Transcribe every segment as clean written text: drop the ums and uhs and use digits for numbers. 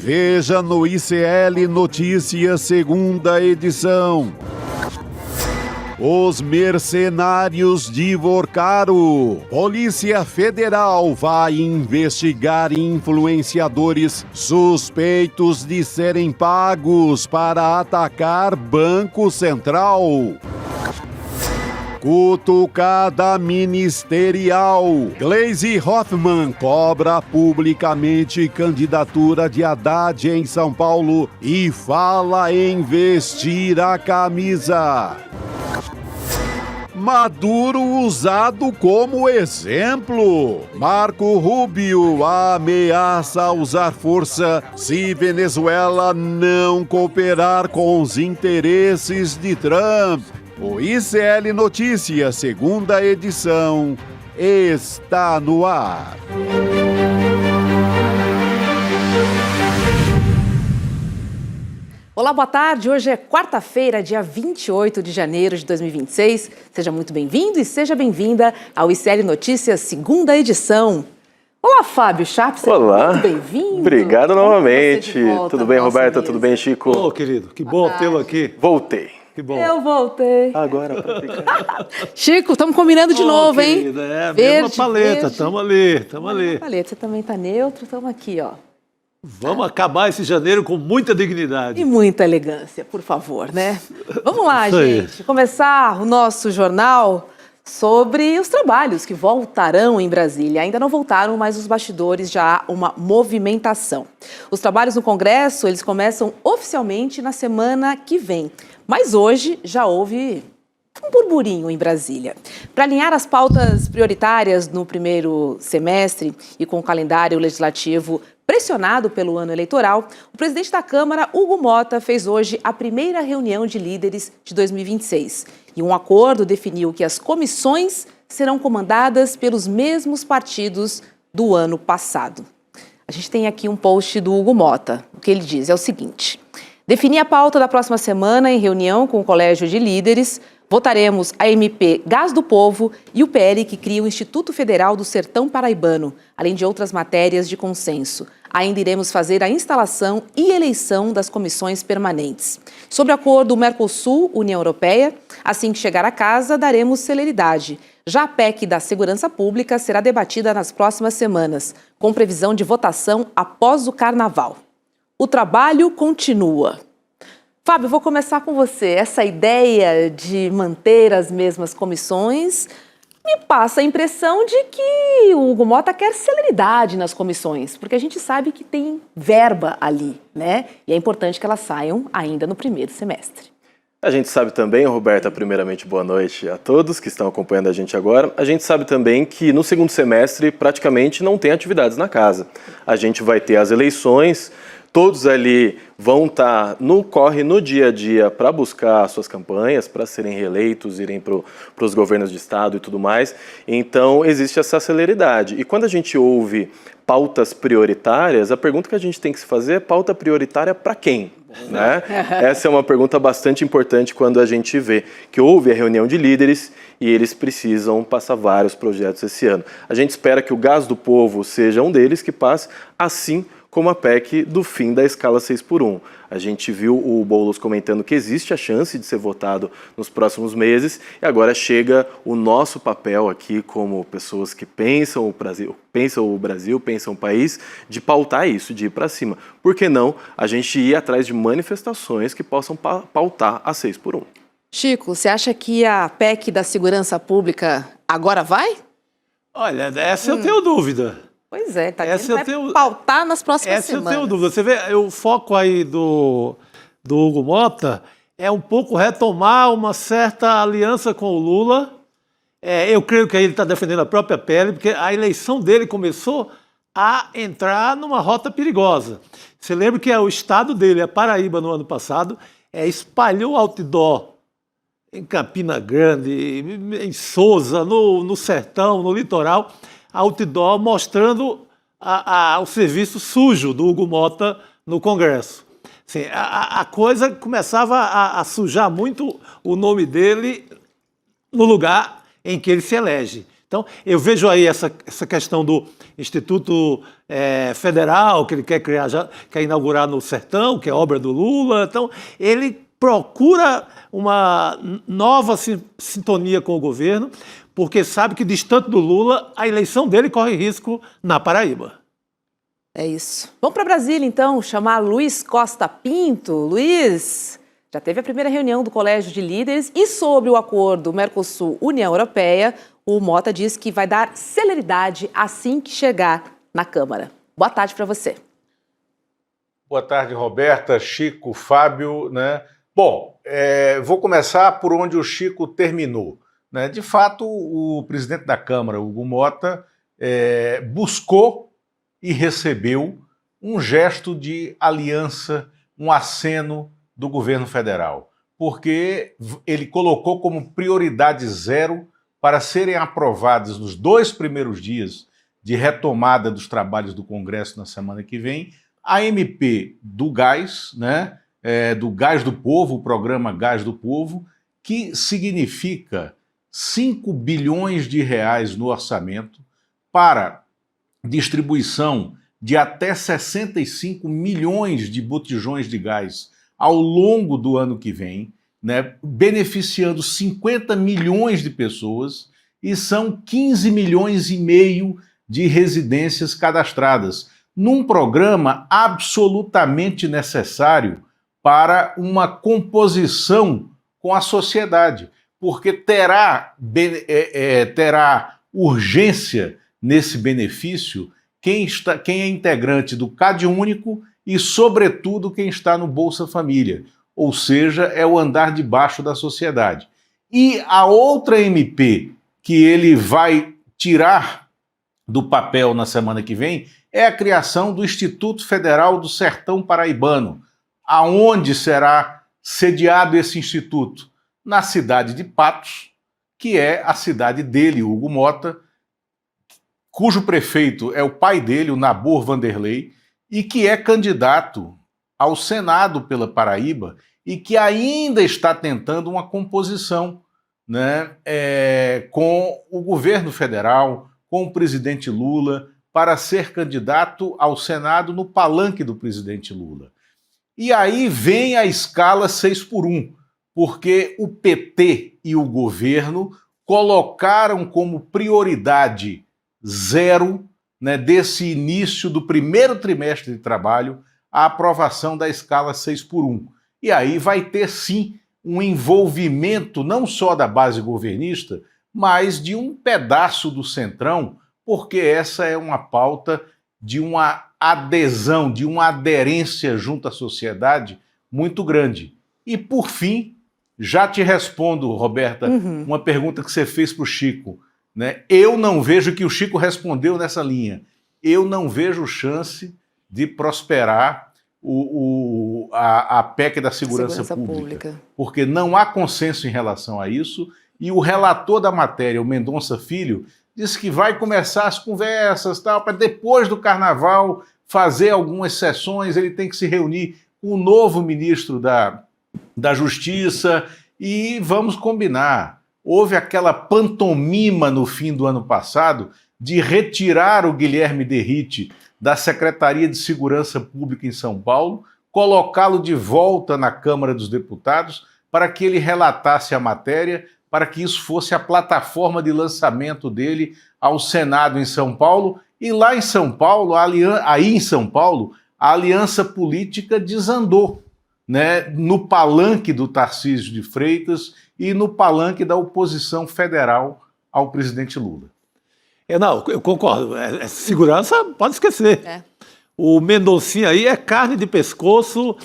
Veja no ICL Notícias, segunda edição. Os mercenários de Vorcaro. Polícia Federal vai investigar influenciadores suspeitos de serem pagos para atacar Banco Central. Cutucada ministerial. Gleisi Hoffmann cobra publicamente candidatura de Haddad em São Paulo e fala em vestir a camisa. Maduro usado como exemplo. Marco Rubio ameaça usar força se Venezuela não cooperar com os interesses de Trump. O ICL Notícias, segunda edição, está no ar. Olá, boa tarde. Hoje é quarta-feira, dia 28 de janeiro de 2026. Seja muito bem-vindo e seja bem-vinda ao ICL Notícias, segunda edição. Olá, Fábio Chaps. Olá. Muito bem-vindo. Obrigado novamente. Tudo bem, Roberta? Tudo bem, Chico? Ô, querido, que bom tê-lo aqui. Voltei. Que bom. Eu voltei. Agora pra ficar. Chico, estamos combinando de novo, hein? Querida, é, Verde, mesma paleta, verde. estamos ali, estamos ali. Paleta, você também tá neutro, estamos aqui, ó. Vamos acabar esse janeiro com muita dignidade. E muita elegância, por favor, né? Vamos lá, Isso aí. gente. Começar o nosso jornal sobre os trabalhos que voltarão em Brasília. Ainda não voltaram, mas os bastidores já há uma movimentação. Os trabalhos no Congresso, eles começam oficialmente na semana que vem. Mas hoje já houve um burburinho em Brasília. Para alinhar as pautas prioritárias no primeiro semestre e com o calendário legislativo pressionado pelo ano eleitoral, o presidente da Câmara, Hugo Motta, fez hoje a primeira reunião de líderes de 2026. E um acordo definiu que as comissões serão comandadas pelos mesmos partidos do ano passado. A gente tem aqui um post do Hugo Motta. O que ele diz é o seguinte: definir a pauta da próxima semana em reunião com o Colégio de Líderes. Votaremos a MP Gás do Povo e o PL que cria o Instituto Federal do Sertão Paraibano, além de outras matérias de consenso. Ainda iremos fazer a instalação e eleição das comissões permanentes. Sobre o acordo Mercosul-União Europeia, assim que chegar a casa, daremos celeridade. Já a PEC da Segurança Pública será debatida nas próximas semanas, com previsão de votação após o Carnaval. O trabalho continua. Fábio, vou começar com você. Essa ideia de manter as mesmas comissões me passa a impressão de que o Hugo Motta quer celeridade nas comissões, porque a gente sabe que tem verba ali, né? E é importante que elas saiam ainda no primeiro semestre. A gente sabe também, Roberta, primeiramente boa noite a todos que estão acompanhando a gente agora. A gente sabe também que no segundo semestre praticamente não tem atividades na casa. A gente vai ter as eleições. Todos ali vão estar no corre, no dia a dia, para buscar suas campanhas, para serem reeleitos, irem para os governos de estado e tudo mais. Então, existe essa celeridade. E quando a gente ouve pautas prioritárias, a pergunta que a gente tem que se fazer é pauta prioritária para quem? Né? Essa é uma pergunta bastante importante quando a gente vê que houve a reunião de líderes e eles precisam passar vários projetos esse ano. A gente espera que o Gás do Povo seja um deles que passe, assim como a PEC do fim da escala 6x1. A gente viu o Boulos comentando que existe a chance de ser votado nos próximos meses e agora chega o nosso papel aqui como pessoas que pensam o Brasil, pensam o país, de pautar isso, de ir para cima. Por que não a gente ir atrás de manifestações que possam pautar a 6x1? Chico, você acha que a PEC da Segurança Pública agora vai? Olha, essa eu tenho dúvida. Pois é, tá Essa dizendo que vai pautar nas próximas semanas. Essa eu tenho dúvida. Você vê, o foco aí do Hugo Motta é um pouco retomar uma certa aliança com o Lula. Eu creio que aí ele está defendendo a própria pele, porque a eleição dele começou a entrar numa rota perigosa. Você lembra que o estado dele, a Paraíba, no ano passado, espalhou outdoor em Campina Grande, em Sousa, no Sertão, no litoral, outdoor mostrando o serviço sujo do Hugo Motta no Congresso. Assim, a coisa começava a sujar muito o nome dele no lugar em que ele se elege. Então, eu vejo aí essa questão do Instituto Federal, que ele quer criar, quer inaugurar no Sertão, que é obra do Lula. Então, ele procura uma nova sintonia com o governo, porque sabe que, distante do Lula, a eleição dele corre risco na Paraíba. É isso. Vamos para Brasília, então, chamar Luiz Costa Pinto. Luiz, já teve a primeira reunião do Colégio de Líderes e sobre o acordo Mercosul-União Europeia, o Mota diz que vai dar celeridade assim que chegar na Câmara. Boa tarde para você. Boa tarde, Roberta, Chico, Fábio, né? Bom, vou começar por onde o Chico terminou, né? De fato, o presidente da Câmara, Hugo Mota, buscou e recebeu um gesto de aliança, um aceno do governo federal, porque ele colocou como prioridade zero para serem aprovados nos 2 primeiros dias de retomada dos trabalhos do Congresso na semana que vem, a MP do gás, né, do Gás do Povo, o programa Gás do Povo, que significa 5 bilhões de reais no orçamento para distribuição de até 65 milhões de botijões de gás ao longo do ano que vem, né, beneficiando 50 milhões de pessoas, e são 15 milhões e meio de residências cadastradas, num programa absolutamente necessário para uma composição com a sociedade, porque terá urgência nesse benefício quem é integrante do CadÚnico e, sobretudo, quem está no Bolsa Família, ou seja, é o andar de baixo da sociedade. E a outra MP que ele vai tirar do papel na semana que vem é a criação do Instituto Federal do Sertão Paraibano. Aonde será sediado esse instituto? Na cidade de Patos, que é a cidade dele, Hugo Mota, cujo prefeito é o pai dele, o Nabor Vanderlei, e que é candidato ao Senado pela Paraíba e que ainda está tentando uma composição, né, com o governo federal, com o presidente Lula, para ser candidato ao Senado no palanque do presidente Lula. E aí vem a escala 6x1, porque o PT e o governo colocaram como prioridade zero, né, desse início do primeiro trimestre de trabalho, a aprovação da escala 6x1. E aí vai ter, sim, um envolvimento não só da base governista, mas de um pedaço do Centrão, porque essa é uma pauta de uma adesão, de uma aderência junto à sociedade muito grande. E, por fim, já te respondo, Roberta, uma pergunta que você fez para o Chico, né? Eu não vejo, que o Chico respondeu nessa linha, eu não vejo chance de prosperar a PEC da segurança pública, porque não há consenso em relação a isso, e o relator da matéria, o Mendonça Filho, disse que vai começar as conversas, tal, para depois do Carnaval fazer algumas sessões, ele tem que se reunir com o novo ministro da Justiça, e vamos combinar, houve aquela pantomima no fim do ano passado de retirar o Guilherme Derrite da Secretaria de Segurança Pública em São Paulo, colocá-lo de volta na Câmara dos Deputados para que ele relatasse a matéria, para que isso fosse a plataforma de lançamento dele ao Senado em São Paulo. E lá em São Paulo, a aliança política desandou, né, no palanque do Tarcísio de Freitas e no palanque da oposição federal ao presidente Lula. Eu concordo. Segurança, pode esquecer. O Mendoncinha aí é carne de pescoço,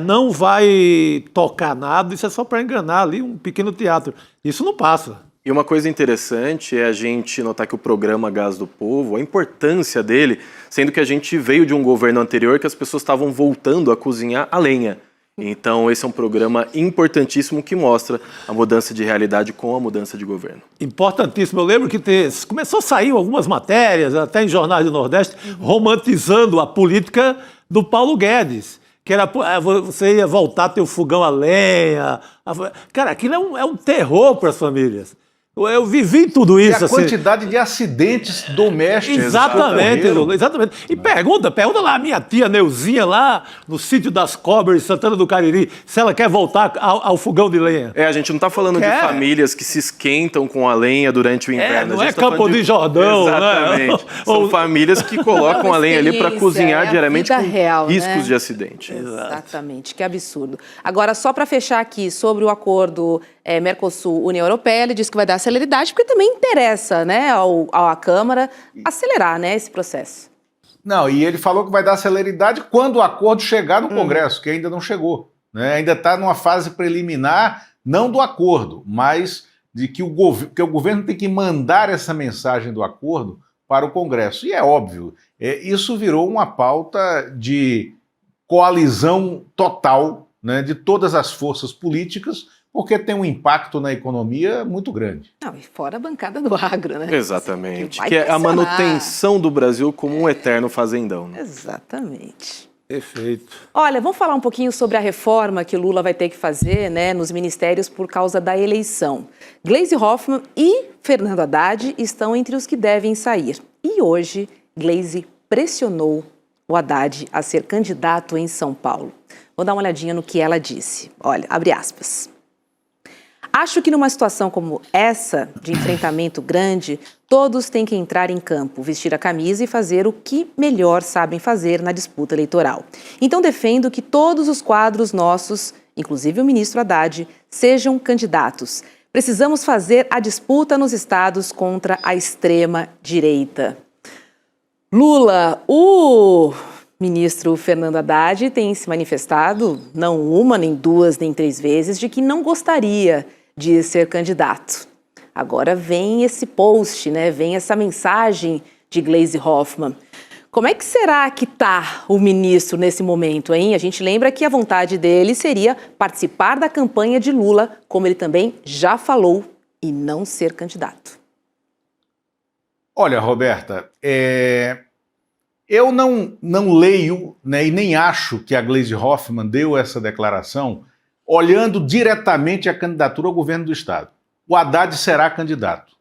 não vai tocar nada, isso é só para enganar ali um pequeno teatro. Isso não passa. E uma coisa interessante é a gente notar que o programa Gás do Povo, a importância dele, sendo que a gente veio de um governo anterior que as pessoas estavam voltando a cozinhar a lenha. Então esse é um programa importantíssimo que mostra a mudança de realidade com a mudança de governo. Importantíssimo. Eu lembro que começou a sair algumas matérias, até em jornais do Nordeste, romantizando a política do Paulo Guedes. Que era, você ia voltar a ter o fogão a lenha. Cara, aquilo é um terror para as famílias. Eu vivi tudo E isso. a assim. quantidade de acidentes domésticos. Exatamente, que ocorreram. Lula, exatamente. E pergunta lá a minha tia Neuzinha, lá no sítio das Cobras, em Santana do Cariri, se ela quer voltar ao fogão de lenha. A gente não está falando de Quer? famílias que se esquentam com a lenha durante o inverno. não A é gente tá Campo falando de Jordão, né? Exatamente. São Ou- famílias que colocam a lenha ali para Experiência, cozinhar é a diariamente vida com real, riscos né? de acidente. Exatamente, que absurdo. Agora, só para fechar aqui sobre o acordo Mercosul-União Europeia, ele disse que vai dar celeridade, porque também interessa, né, à Câmara acelerar, né, esse processo. Não, e ele falou que vai dar celeridade quando o acordo chegar no Congresso, que ainda não chegou. Né? Ainda está numa fase preliminar, não do acordo, mas de que o governo tem que mandar essa mensagem do acordo para o Congresso. E é óbvio, isso virou uma pauta de coalizão total, né, de todas as forças políticas, porque tem um impacto na economia muito grande. Não, e fora a bancada do agro, né? Exatamente. vai Que é a pressionar. manutenção do Brasil como um eterno fazendão. Né? Exatamente. Perfeito. Olha, vamos falar um pouquinho sobre a reforma que o Lula vai ter que fazer, né, nos ministérios por causa da eleição. Gleisi Hoffmann e Fernando Haddad estão entre os que devem sair. E hoje, Gleisi pressionou o Haddad a ser candidato em São Paulo. Vou dar uma olhadinha no que ela disse. Olha, abre aspas. Acho que numa situação como essa, de enfrentamento grande, todos têm que entrar em campo, vestir a camisa e fazer o que melhor sabem fazer na disputa eleitoral. Então defendo que todos os quadros nossos, inclusive o ministro Haddad, sejam candidatos. Precisamos fazer a disputa nos estados contra a extrema-direita. Lula, o ministro Fernando Haddad tem se manifestado, não uma, nem duas, nem três vezes, de que não gostaria de ser candidato. Agora vem esse post, né? Vem essa mensagem de Gleisi Hoffmann. Como é que será que está o ministro nesse momento, hein? A gente lembra que a vontade dele seria participar da campanha de Lula, como ele também já falou, e não ser candidato. Olha, Roberta, eu não leio, né, e nem acho que a Gleisi Hoffmann deu essa declaração olhando diretamente a candidatura ao governo do Estado. O Haddad será candidato.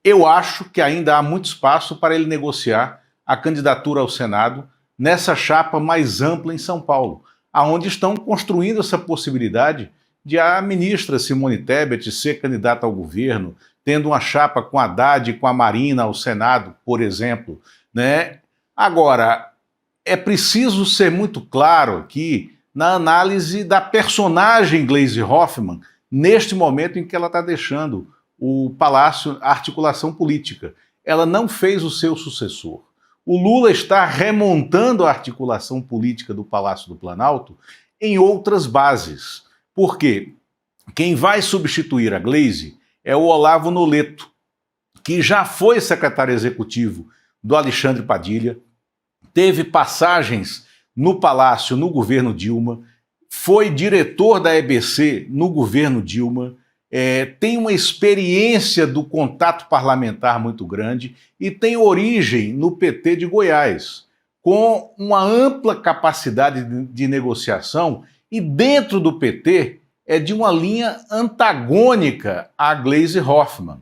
Eu acho que ainda há muito espaço para ele negociar a candidatura ao Senado nessa chapa mais ampla em São Paulo, aonde estão construindo essa possibilidade de a ministra Simone Tebet ser candidata ao governo, tendo uma chapa com Haddad e com a Marina ao Senado, por exemplo. Né? Agora, é preciso ser muito claro aqui na análise da personagem Gleisi Hoffmann, neste momento em que ela está deixando o Palácio, a articulação política. Ela não fez o seu sucessor. O Lula está remontando a articulação política do Palácio do Planalto em outras bases. Por quê? Quem vai substituir a Gleisi é o Olavo Noleto, que já foi secretário executivo do Alexandre Padilha, teve passagens no Palácio, no governo Dilma, foi diretor da EBC no governo Dilma, tem uma experiência do contato parlamentar muito grande e tem origem no PT de Goiás, com uma ampla capacidade de negociação e dentro do PT é de uma linha antagônica à Gleisi Hoffmann.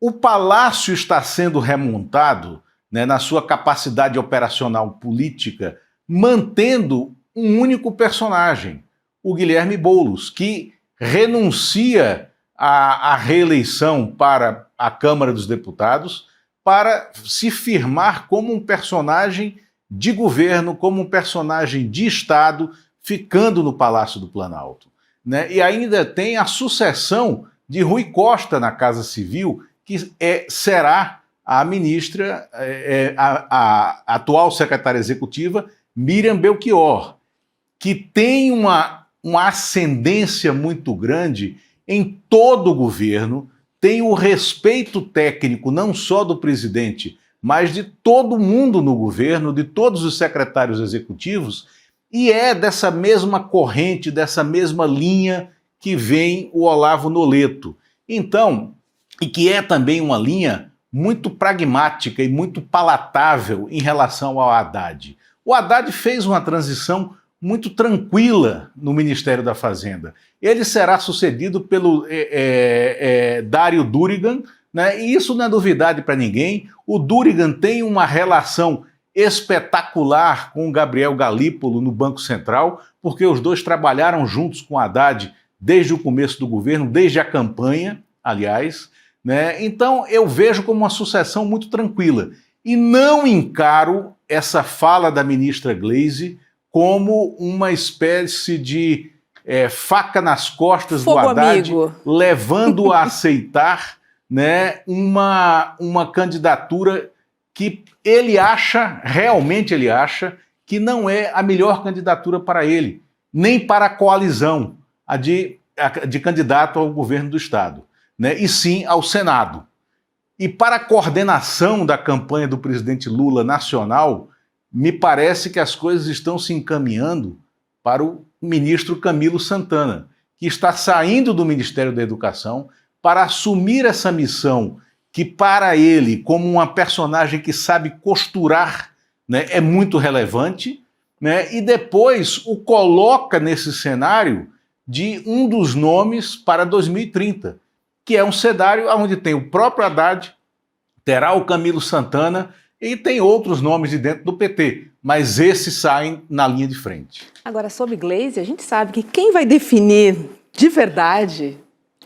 O Palácio está sendo remontado, né, na sua capacidade operacional política, mantendo um único personagem, o Guilherme Boulos, que renuncia à reeleição para a Câmara dos Deputados para se firmar como um personagem de governo, como um personagem de Estado, ficando no Palácio do Planalto. Né? E ainda tem a sucessão de Rui Costa na Casa Civil, que será a ministra, a atual secretária executiva, Miriam Belchior, que tem uma ascendência muito grande em todo o governo, tem o respeito técnico não só do presidente, mas de todo mundo no governo, de todos os secretários executivos, e é dessa mesma corrente, dessa mesma linha que vem o Olavo Noleto. Então, e que é também uma linha muito pragmática e muito palatável em relação ao Haddad. O Haddad fez uma transição muito tranquila no Ministério da Fazenda. Ele será sucedido pelo Dário Durigan, né? E isso não é novidade para ninguém. O Durigan tem uma relação espetacular com o Gabriel Galípolo no Banco Central, porque os dois trabalharam juntos com Haddad desde o começo do governo, desde a campanha, aliás, né? Então eu vejo como uma sucessão muito tranquila. E não encaro essa fala da ministra Gleisi como uma espécie de faca nas costas do Haddad, levando a aceitar, né, uma candidatura que ele acha, realmente ele acha, que não é a melhor candidatura para ele, nem para a coalizão, a de candidato ao governo do Estado, né, e sim ao Senado. E para a coordenação da campanha do presidente Lula nacional, me parece que as coisas estão se encaminhando para o ministro Camilo Santana, que está saindo do Ministério da Educação para assumir essa missão que, para ele, como uma personagem que sabe costurar, né, é muito relevante, né, e depois o coloca nesse cenário de um dos nomes para 2030, que é um cenário onde tem o próprio Haddad, terá o Camilo Santana e tem outros nomes de dentro do PT, mas esses saem na linha de frente. Agora, sobre Gleisi, a gente sabe que quem vai definir de verdade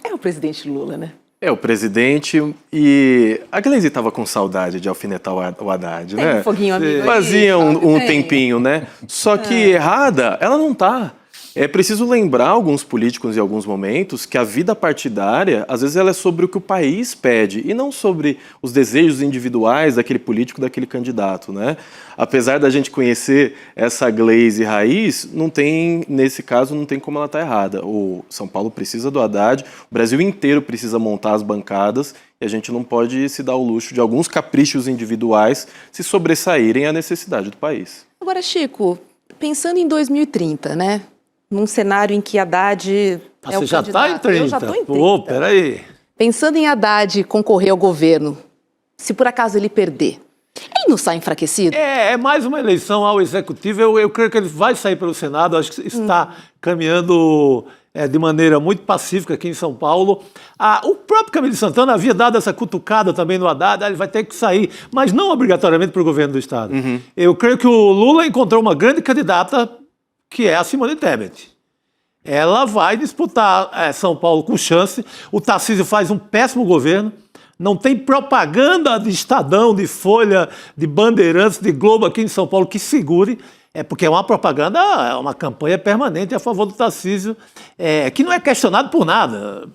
é o presidente Lula, né? É o presidente, e a Gleisi estava com saudade de alfinetar o Haddad, Tem né? um foguinho amigo Fazia aí, um tempinho, né? Só que errada, ela não tá. É preciso lembrar alguns políticos em alguns momentos que a vida partidária, às vezes, ela é sobre o que o país pede e não sobre os desejos individuais daquele político, daquele candidato, né? Apesar da gente conhecer essa Gleisi raiz, não tem, nesse caso, não tem como ela estar errada. O São Paulo precisa do Haddad, o Brasil inteiro precisa montar as bancadas e a gente não pode se dar o luxo de alguns caprichos individuais se sobressaírem à necessidade do país. Agora, Chico, pensando em 2030, né? Num cenário em que Haddad é o Você já está em 30? Eu já estou em 30. Pô, peraí. Pensando em Haddad concorrer ao governo, se por acaso ele perder, ele não sai enfraquecido? É mais uma eleição ao Executivo. Eu creio que ele vai sair pelo Senado. Acho que está caminhando de maneira muito pacífica aqui em São Paulo. O próprio Camilo Santana havia dado essa cutucada também no Haddad. Ele vai ter que sair, mas não obrigatoriamente para o governo do Estado. Eu creio que o Lula encontrou uma grande candidata, que é a Simone Tebet. Ela vai disputar São Paulo com chance. O Tarcísio faz um péssimo governo. Não tem propaganda de Estadão, de Folha, de Bandeirantes, de Globo aqui em São Paulo que segure. Porque é uma propaganda, é uma campanha permanente a favor do Tarcísio, que não é questionado por nada.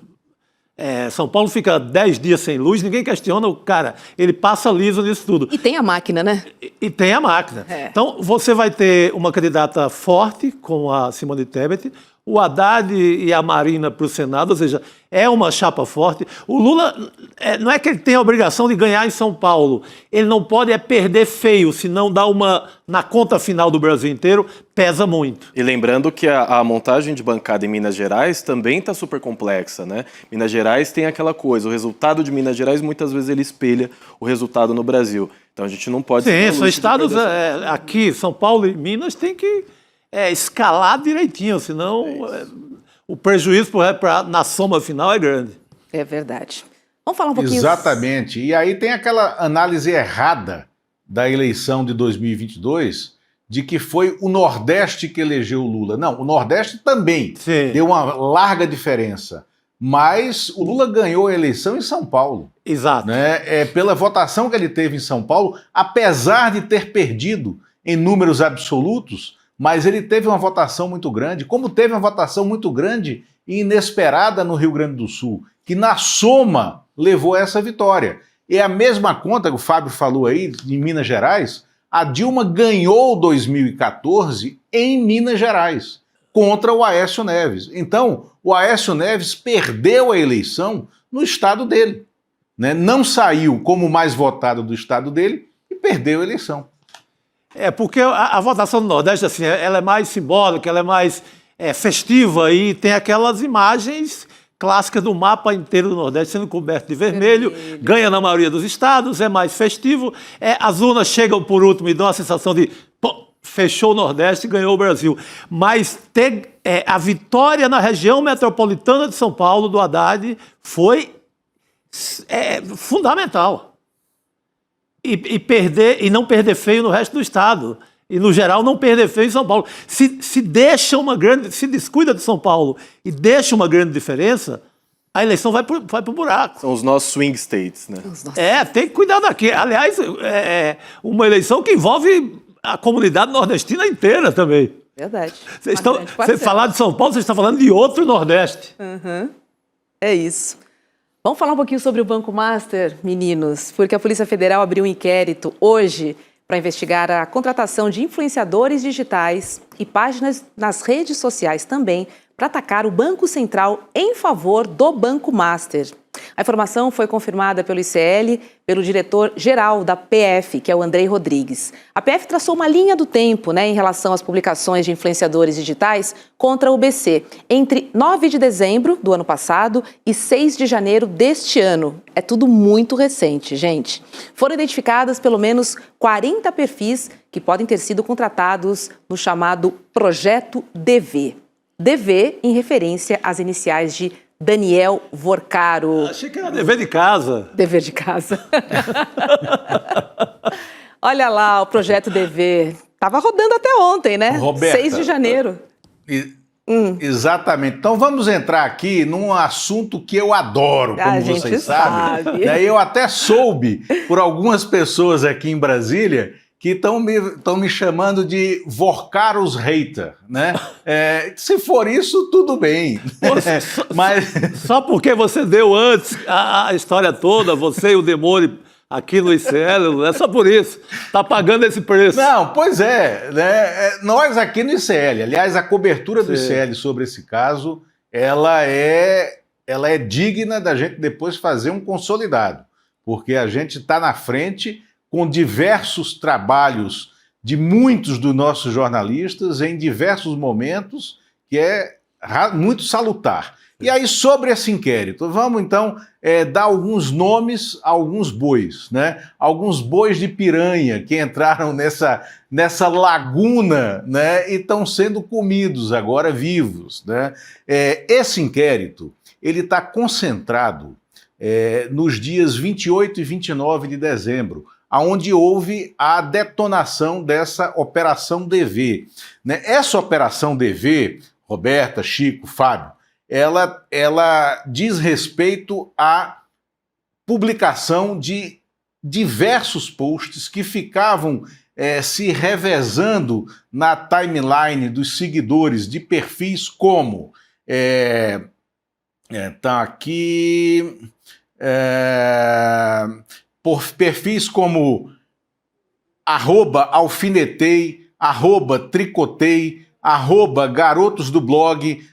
São Paulo fica 10 dias sem luz, ninguém questiona o cara. Ele passa liso nisso tudo. E tem a máquina, né? E tem a máquina. Então, você vai ter uma candidata forte, com a Simone Tebet, o Haddad e a Marina para o Senado, ou seja, é uma chapa forte. O Lula, não é que ele tem a obrigação de ganhar em São Paulo, ele não pode perder feio, senão dá na conta final do Brasil inteiro, pesa muito. E lembrando que a montagem de bancada em Minas Gerais também está super complexa, né? Minas Gerais tem aquela coisa, o resultado de Minas Gerais muitas vezes ele espelha o resultado no Brasil. Então a gente não pode... Sim, são estados aqui, São Paulo e Minas, tem que escalar direitinho, senão o prejuízo na soma final é grande. É verdade. Vamos falar um pouquinho... Exatamente. E aí tem aquela análise errada da eleição de 2022, de que foi o Nordeste que elegeu o Lula. Não, o Nordeste também deu uma larga diferença. Mas o Lula ganhou a eleição em São Paulo. Exato. Né? Pela votação que ele teve em São Paulo, apesar de ter perdido em números absolutos, mas ele teve uma votação muito grande, como teve uma votação muito grande e inesperada no Rio Grande do Sul, que na soma levou a essa vitória. É a mesma conta que o Fábio falou aí, em Minas Gerais, a Dilma ganhou 2014 em Minas Gerais, contra o Aécio Neves. Então, o Aécio Neves perdeu a eleição no estado dele, né? Não saiu como o mais votado do estado dele e perdeu a eleição. Porque a votação do Nordeste, assim, ela é mais simbólica, ela é mais festiva e tem aquelas imagens clássicas do mapa inteiro do Nordeste sendo coberto de vermelho, ganha na maioria dos estados, é mais festivo, as urnas chegam por último e dão a sensação de fechou o Nordeste e ganhou o Brasil. Mas a vitória na região metropolitana de São Paulo, do Haddad, foi fundamental. E não perder feio no resto do Estado. E, no geral, não perder feio em São Paulo. Se descuida de São Paulo e deixa uma grande diferença, a eleição vai pro buraco. São os nossos swing states, né? Tem que cuidar daqui. Aliás, uma eleição que envolve a comunidade nordestina inteira também. Verdade. Você falar de São Paulo, você está falando de outro Nordeste. Uhum. É isso. Vamos falar um pouquinho sobre o Banco Master, meninos, porque a Polícia Federal abriu um inquérito hoje para investigar a contratação de influenciadores digitais e páginas nas redes sociais também para atacar o Banco Central em favor do Banco Master. A informação foi confirmada pelo ICL, pelo diretor-geral da PF, que é o Andrei Rodrigues. A PF traçou uma linha do tempo, em relação às publicações de influenciadores digitais contra o BC, entre 9 de dezembro do ano passado e 6 de janeiro deste ano. É tudo muito recente, gente. Foram identificadas pelo menos 40 perfis que podem ter sido contratados no chamado Projeto DV. DV em referência às iniciais de Daniel Vorcaro. Achei que era dever de casa. Dever de casa. Olha lá o projeto DV. Estava rodando até ontem, né? Roberta, 6 de janeiro. Exatamente. Então vamos entrar aqui num assunto que eu adoro, como vocês sabem. Daí eu até soube por algumas pessoas aqui em Brasília que estão me chamando de Vorcaros hater, né? Se for isso, tudo bem. Mas só porque você deu antes a história toda, você e o Demore aqui no ICL, é só por isso. Está pagando esse preço. Não, pois né? Nós aqui no ICL, aliás, a cobertura do ICL sobre esse caso, ela é digna da gente depois fazer um consolidado, porque a gente está na frente com diversos trabalhos de muitos dos nossos jornalistas em diversos momentos, que é muito salutar. E aí, sobre esse inquérito, vamos então dar alguns nomes a alguns bois, né? Alguns bois de piranha que entraram nessa laguna, né? E estão sendo comidos agora vivos, né? Esse inquérito, ele está concentrado nos dias 28 e 29 de dezembro, onde houve a detonação dessa Operação DV. Né? Essa Operação DV, Roberta, Chico, Fábio, ela diz respeito à publicação de diversos posts que ficavam se revezando na timeline dos seguidores de perfis como... tá aqui... por perfis como @alfinetei, @tricotei, @garotos do blog,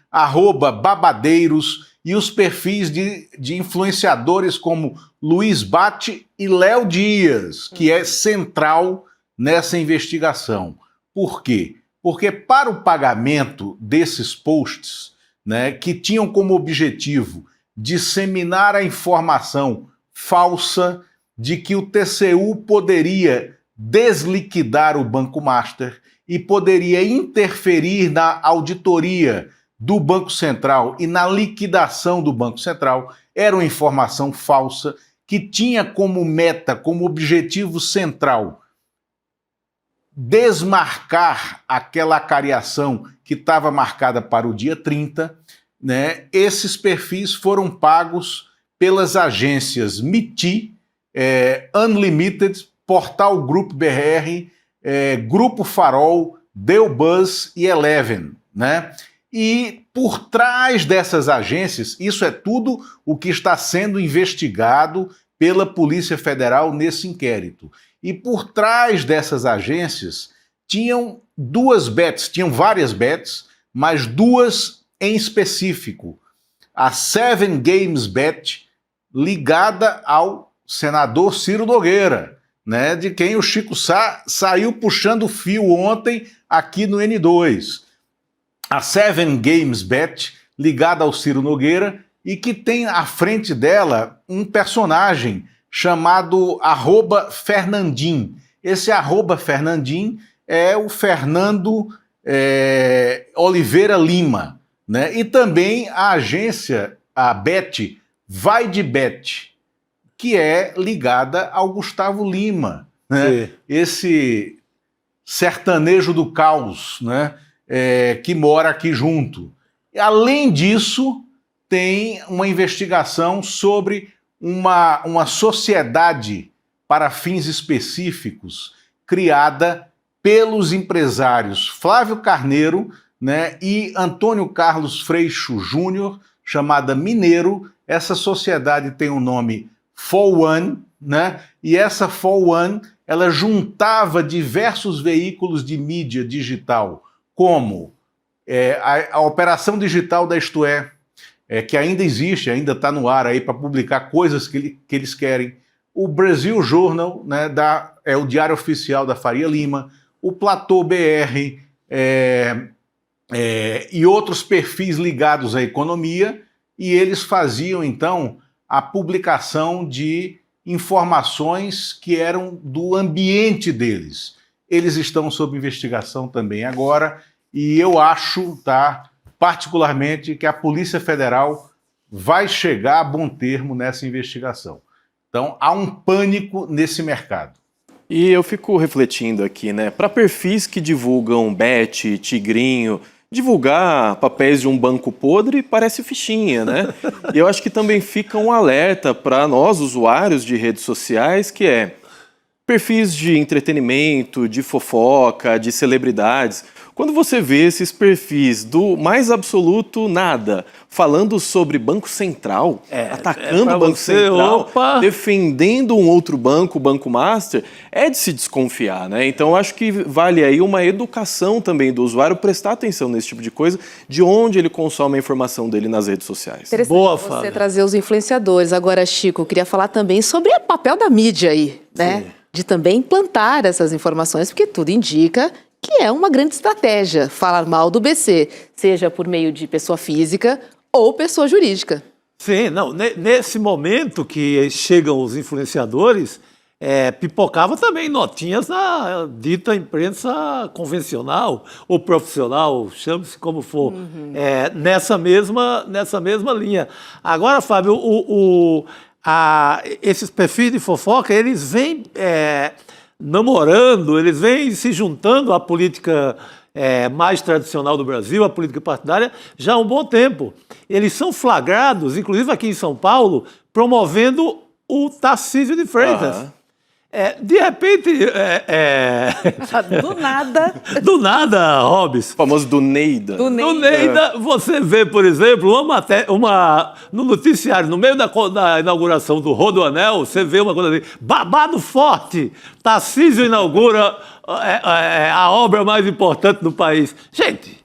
@babadeiros e os perfis de influenciadores como Luiz Bate e Léo Dias, que é central nessa investigação. Por quê? Porque para o pagamento desses posts, né, que tinham como objetivo disseminar a informação falsa de que o TCU poderia desliquidar o Banco Master e poderia interferir na auditoria do Banco Central e na liquidação do Banco Central, era uma informação falsa que tinha como meta, como objetivo central, desmarcar aquela cariação que estava marcada para o dia 30, né? Esses perfis foram pagos pelas agências MITI, Unlimited, Portal Grupo BR, Grupo Farol, Deu Buzz e Eleven, né? E por trás dessas agências, isso é tudo o que está sendo investigado pela Polícia Federal nesse inquérito. E por trás dessas agências tinham tinham várias bets, mas duas em específico. A Seven Games Bet, ligada ao senador Ciro Nogueira, né, de quem o Chico Sá saiu puxando o fio ontem aqui no N2. A Seven Games Bet, ligada ao Ciro Nogueira, e que tem à frente dela um personagem chamado @Fernandim. Esse @Fernandim é o Fernando Oliveira Lima, né? E também a agência, a Bet, Vai de Bet, que é ligada ao Gustavo Lima, né? Esse sertanejo do caos, né? Que mora aqui junto. Além disso, tem uma investigação sobre uma sociedade para fins específicos criada pelos empresários Flávio Carneiro, né, e Antônio Carlos Freixo Júnior, chamada Mineiro. Essa sociedade tem o nome 4One, né, e essa 4One, ela juntava diversos veículos de mídia digital, como a operação digital da Isto É, que ainda existe, ainda está no ar aí para publicar coisas que eles querem, o Brasil Journal, né, o Diário Oficial da Faria Lima, o Platô BR e outros perfis ligados à economia, e eles faziam, então, a publicação de informações que eram do ambiente deles. Eles estão sob investigação também agora, e eu acho, particularmente, que a Polícia Federal vai chegar a bom termo nessa investigação. Então, há um pânico nesse mercado. E eu fico refletindo aqui, né? Para perfis que divulgam Bet, Tigrinho, divulgar papéis de um banco podre parece fichinha, né? E eu acho que também fica um alerta para nós, usuários de redes sociais, que é perfis de entretenimento, de fofoca, de celebridades. Quando você vê esses perfis do mais absoluto nada, falando sobre Banco Central, atacando o Banco Central, defendendo um outro banco, o Banco Master, é de se desconfiar, né? Então, eu acho que vale aí uma educação também do usuário, prestar atenção nesse tipo de coisa, de onde ele consome a informação dele nas redes sociais. Interessante você trazer os influenciadores. Agora, Chico, eu queria falar também sobre o papel da mídia aí, né? Sim. De também implantar essas informações, porque tudo indica que é uma grande estratégia falar mal do BC, seja por meio de pessoa física ou pessoa jurídica. Sim, não, nesse momento que chegam os influenciadores, pipocava também notinhas na dita imprensa convencional ou profissional, chame-se como for, nessa mesma linha. Agora, Fábio, esses perfis de fofoca, eles vêm namorando, eles vêm se juntando à política mais tradicional do Brasil, à política partidária, já há um bom tempo. Eles são flagrados, inclusive aqui em São Paulo, promovendo o Tarcísio de Freitas. De repente... Do nada. Do nada, Robes. O famoso do Neida. Do Neida. Você vê, por exemplo, no noticiário, no meio da inauguração do Rodoanel, você vê uma coisa assim, babado forte, Tarcísio inaugura a obra mais importante do país. Gente,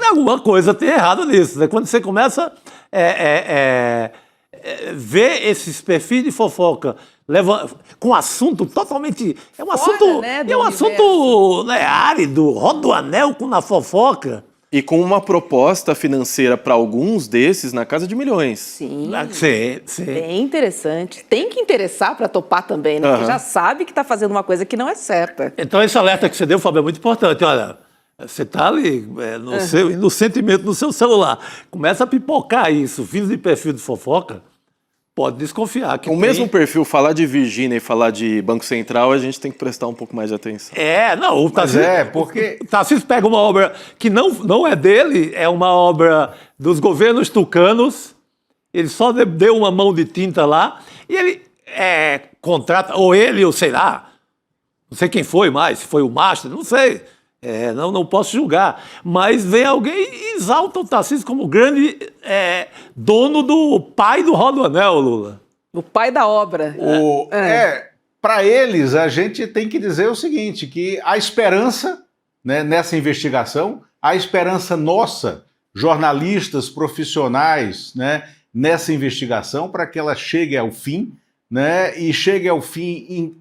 alguma coisa tem errado nisso, né? Quando você começa ver esses perfis de fofoca com assunto totalmente... É um assunto, né, árido, Rodoanel na fofoca. E com uma proposta financeira para alguns desses na casa de milhões. Sim. Sim. Bem interessante. Tem que interessar para topar também, né? Porque já sabe que está fazendo uma coisa que não é certa. Então esse alerta que você deu, Fábio, é muito importante. Olha, você está ali no sentimento do seu celular. Começa a pipocar isso, vindo de perfil de fofoca. Pode desconfiar. Que mesmo perfil, falar de Virgínia e falar de Banco Central, a gente tem que prestar um pouco mais de atenção. O Tarcísio pega uma obra que não é dele, é uma obra dos governos tucanos, ele só deu uma mão de tinta lá, e ele contrata, ou sei lá, não sei quem foi mais, se foi o Master, não sei. Não posso julgar, mas vem alguém e exalta o Tarcísio como grande dono do pai do Rodoanel, Lula. O pai da obra. Para eles, a gente tem que dizer o seguinte, que há esperança, né, nessa investigação, há esperança nossa, jornalistas, profissionais, né, nessa investigação, para que ela chegue ao fim, né, e chegue ao fim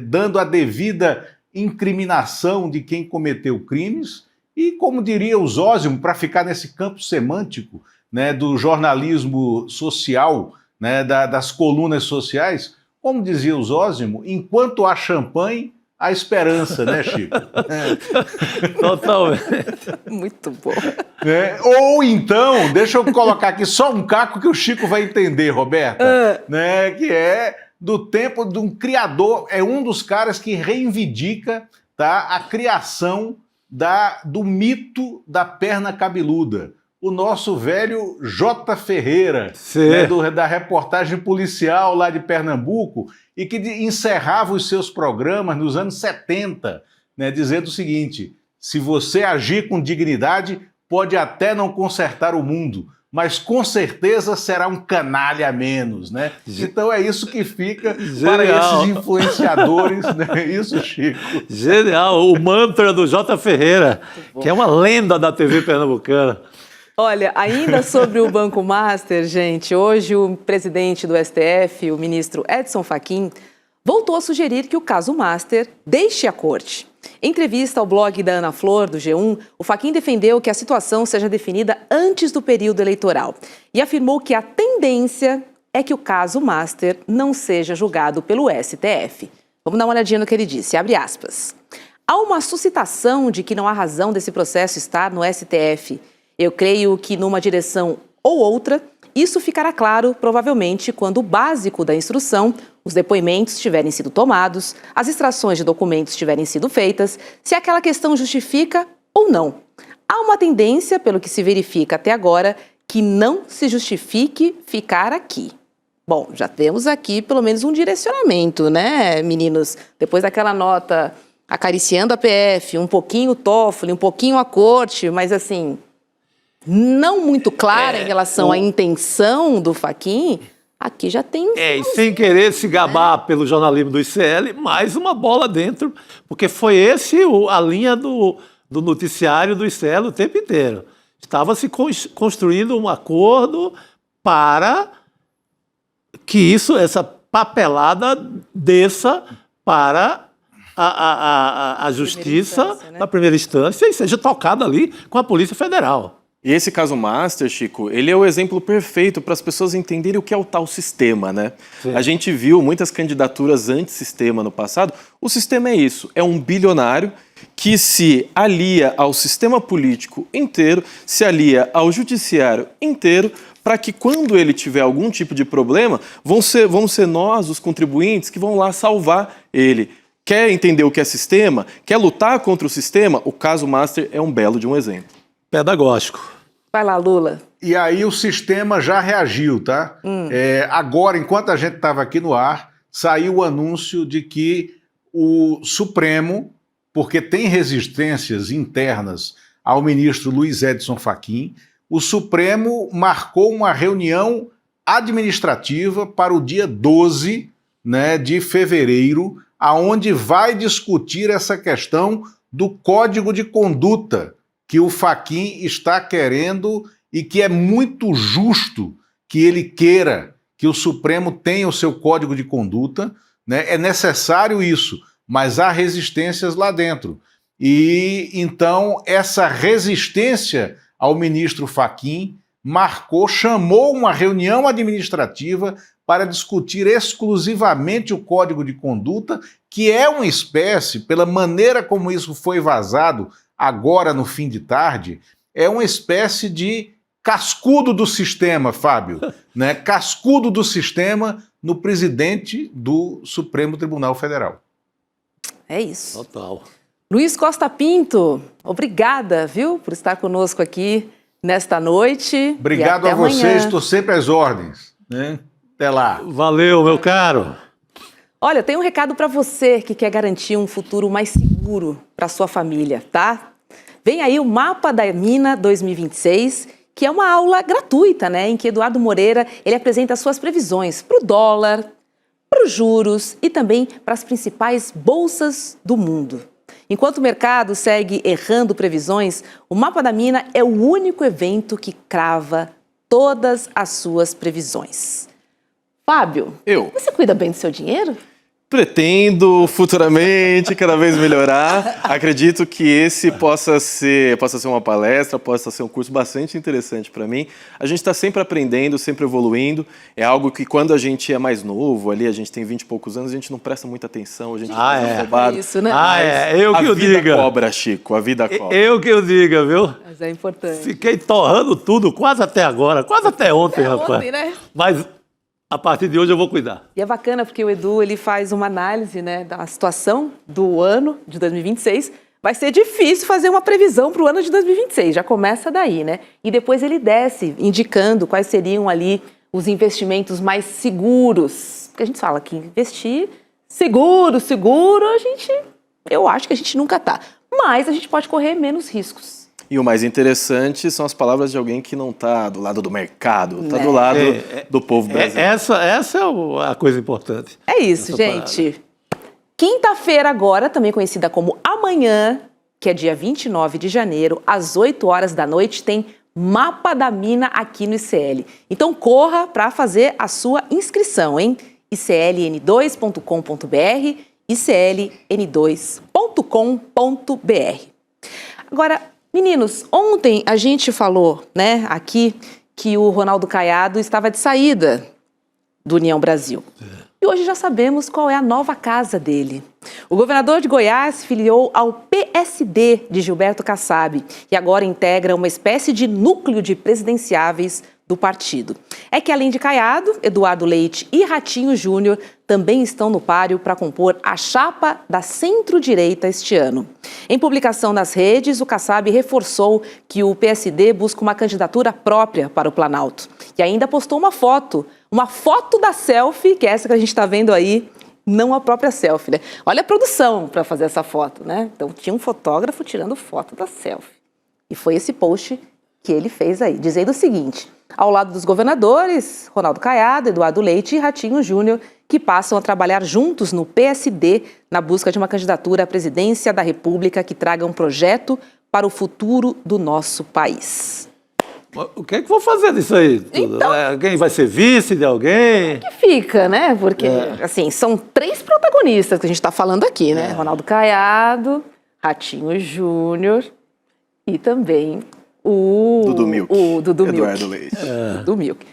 dando a devida incriminação de quem cometeu crimes e, como diria o Zósimo, para ficar nesse campo semântico, né, do jornalismo social, né, das colunas sociais, como dizia o Zósimo, enquanto há champanhe, a esperança, né, Chico? Totalmente. Muito bom. Né? Ou então, deixa eu colocar aqui só um caco que o Chico vai entender, Roberta, né? Que é do tempo de um criador, é um dos caras que reivindica, tá, a criação do mito da perna cabeluda. O nosso velho J. Ferreira, né, da reportagem policial lá de Pernambuco, e que encerrava os seus programas nos anos 70, né, dizendo o seguinte: se você agir com dignidade, pode até não consertar o mundo, mas com certeza será um canalha a menos, né? Então é isso que fica para esses influenciadores, né? Isso, Chico. Genial, o mantra do J. Ferreira, que é uma lenda da TV pernambucana. Olha, ainda sobre o Banco Master, gente, hoje o presidente do STF, o ministro Edson Fachin, voltou a sugerir que o caso Master deixe a corte. Em entrevista ao blog da Ana Flor, do G1, o Fachin defendeu que a situação seja definida antes do período eleitoral e afirmou que a tendência é que o caso Master não seja julgado pelo STF. Vamos dar uma olhadinha no que ele disse, abre aspas. Há uma suscitação de que não há razão desse processo estar no STF. Eu creio que numa direção ou outra, isso ficará claro provavelmente quando o básico da instrução, os depoimentos tiverem sido tomados, as extrações de documentos tiverem sido feitas, se aquela questão justifica ou não. Há uma tendência, pelo que se verifica até agora, que não se justifique ficar aqui. Bom, já temos aqui pelo menos um direcionamento, né, meninos? Depois daquela nota acariciando a PF, um pouquinho o Toffoli, um pouquinho a corte, mas assim, não muito clara em relação à intenção do Fachin, aqui já tem... E sem querer se gabar pelo jornalismo do ICL, mais uma bola dentro, porque foi a linha do noticiário do ICL o tempo inteiro. Estava se construindo um acordo para que essa papelada desça para a justiça na primeira instância e seja tocada ali com a Polícia Federal. E esse caso Master, Chico, ele é o exemplo perfeito para as pessoas entenderem o que é o tal sistema, né? Sim. A gente viu muitas candidaturas antissistema no passado. O sistema é isso, é um bilionário que se alia ao sistema político inteiro, se alia ao judiciário inteiro, para que quando ele tiver algum tipo de problema, vamos ser nós, os contribuintes, que vão lá salvar ele. Quer entender o que é sistema? Quer lutar contra o sistema? O caso Master é um belo de um exemplo. Pedagógico. Vai lá, Lula. E aí o sistema já reagiu, tá? Agora, enquanto a gente estava aqui no ar, saiu o anúncio de que o Supremo, porque tem resistências internas ao ministro Luiz Edson Fachin, o Supremo marcou uma reunião administrativa para o dia 12, né, de fevereiro, aonde vai discutir essa questão do Código de Conduta que o Fachin está querendo e que é muito justo que ele queira que o Supremo tenha o seu Código de Conduta, né? É necessário isso, mas há resistências lá dentro. E então essa resistência ao ministro Fachin chamou uma reunião administrativa para discutir exclusivamente o Código de Conduta, que é uma espécie, pela maneira como isso foi vazado agora no fim de tarde, é uma espécie de cascudo do sistema, Fábio, né? Cascudo do sistema no presidente do Supremo Tribunal Federal. É isso. Total. Luiz Costa Pinto, obrigada, viu, por estar conosco aqui nesta noite. Obrigado a vocês, estou sempre às ordens, né? Até lá. Valeu, meu caro. Olha, eu tenho um recado para você que quer garantir um futuro mais seguro para sua família, tá? Vem aí o Mapa da Mina 2026, que é uma aula gratuita, né? Em que Eduardo Moreira ele apresenta suas previsões para o dólar, para os juros e também para as principais bolsas do mundo. Enquanto o mercado segue errando previsões, o Mapa da Mina é o único evento que crava todas as suas previsões. Fábio, você cuida bem do seu dinheiro? Pretendo futuramente cada vez melhorar. Acredito que esse possa ser uma palestra, possa ser um curso bastante interessante para mim. A gente está sempre aprendendo, sempre evoluindo. É algo que quando a gente é mais novo, ali a gente tem 20 e poucos anos, a gente não presta muita atenção, a gente fica roubado. Isso, né? Eu que eu diga. A vida cobra, Chico, a vida cobra. Eu que eu diga, viu? Mas é importante. Fiquei torrando tudo quase até agora, quase até ontem, rapaz. Ontem, né? Mas a partir de hoje eu vou cuidar. E é bacana porque o Edu ele faz uma análise, né, da situação do ano de 2026. Vai ser difícil fazer uma previsão para o ano de 2026, já começa daí, né? E depois ele desce indicando quais seriam ali os investimentos mais seguros. Porque a gente fala que investir seguro, eu acho que a gente nunca tá. Mas a gente pode correr menos riscos. E o mais interessante são as palavras de alguém que não está do lado do mercado, está do lado do povo brasileiro. Essa é a coisa importante. É isso, gente. Quinta-feira agora, também conhecida como amanhã, que é dia 29 de janeiro, às 8 horas da noite, tem Mapa da Mina aqui no ICL. Então corra para fazer a sua inscrição, hein? icln2.com.br, icln2.com.br. Agora, meninos, ontem a gente falou, né, aqui, que o Ronaldo Caiado estava de saída do União Brasil. E hoje já sabemos qual é a nova casa dele. O governador de Goiás se filiou ao PSD de Gilberto Kassab e agora integra uma espécie de núcleo de presidenciáveis do partido. É que além de Caiado, Eduardo Leite e Ratinho Júnior também estão no páreo para compor a chapa da centro-direita este ano. Em publicação nas redes, o Kassab reforçou que o PSD busca uma candidatura própria para o Planalto. E ainda postou uma foto da selfie, que é essa que a gente está vendo aí, não a própria selfie, né? Olha a produção para fazer essa foto, né? Então tinha um fotógrafo tirando foto da selfie. E foi esse post que ele fez aí, dizendo o seguinte: ao lado dos governadores, Ronaldo Caiado, Eduardo Leite e Ratinho Júnior, que passam a trabalhar juntos no PSD na busca de uma candidatura à presidência da República que traga um projeto para o futuro do nosso país. O que é que vou fazer disso aí? Então, alguém vai ser vice de alguém? Que fica, né? Porque, assim, são 3 protagonistas que a gente está falando aqui, né? Ronaldo Caiado, Ratinho Júnior e também o Dudu Milk. Eduardo Leite. Dudu Milk.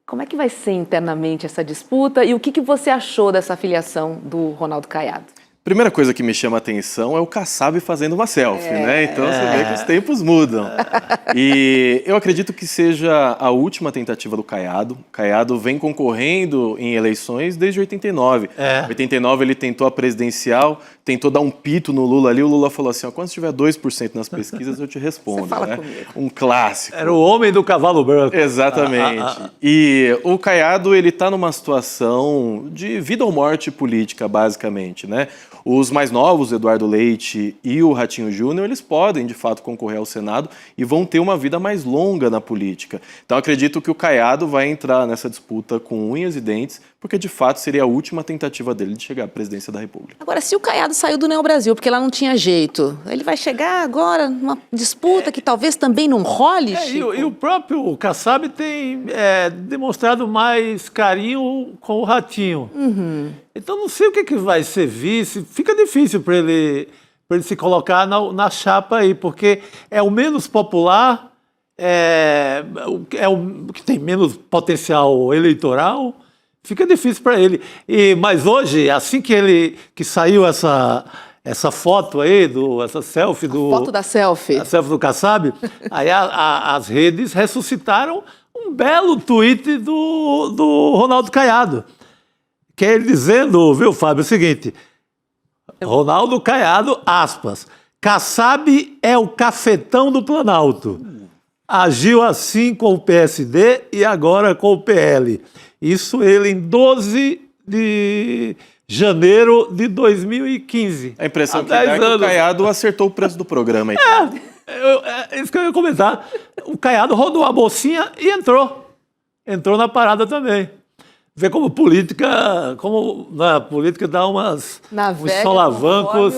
Como é que vai ser internamente essa disputa e o que você achou dessa filiação do Ronaldo Caiado? Primeira coisa que me chama a atenção é o Kassab fazendo uma selfie, né? Então você vê que os tempos mudam. E eu acredito que seja a última tentativa do Caiado. O Caiado vem concorrendo em eleições desde 89. Em 89 ele tentou a presidencial, tentou dar um pito no Lula ali. O Lula falou assim, ó, quando tiver 2% nas pesquisas eu te respondo. Você fala né? comigo. Um clássico. Era o homem do cavalo branco. Exatamente. E o Caiado, ele tá numa situação de vida ou morte política, basicamente, né? Os mais novos, Eduardo Leite e o Ratinho Júnior, eles podem, de fato, concorrer ao Senado e vão ter uma vida mais longa na política. Então, acredito que o Caiado vai entrar nessa disputa com unhas e dentes, porque, de fato, seria a última tentativa dele de chegar à presidência da República. Agora, se o Caiado saiu do União Brasil, porque lá não tinha jeito, ele vai chegar agora numa disputa que talvez também não role, Chico? E o próprio Kassab tem demonstrado mais carinho com o Ratinho. Então, não sei o que vai ser vice. Fica difícil para ele se colocar na chapa aí, porque é o menos popular, é o que tem menos potencial eleitoral. Fica difícil para ele. Mas hoje, assim que saiu essa foto aí, essa selfie do... Foto da selfie. A selfie do Kassab, aí as redes ressuscitaram um belo tweet do Ronaldo Caiado. Que é ele dizendo, viu, Fábio, o seguinte: Ronaldo Caiado, aspas, Kassab é o cafetão do Planalto. Agiu assim com o PSD e agora com o PL. Isso ele em 12 de janeiro de 2015. A impressão que dá é que o Caiado acertou o preço do programa. É isso que eu ia comentar. O Caiado rodou a bolsinha e entrou. Entrou na parada também. Vê como na política dá uns solavancos.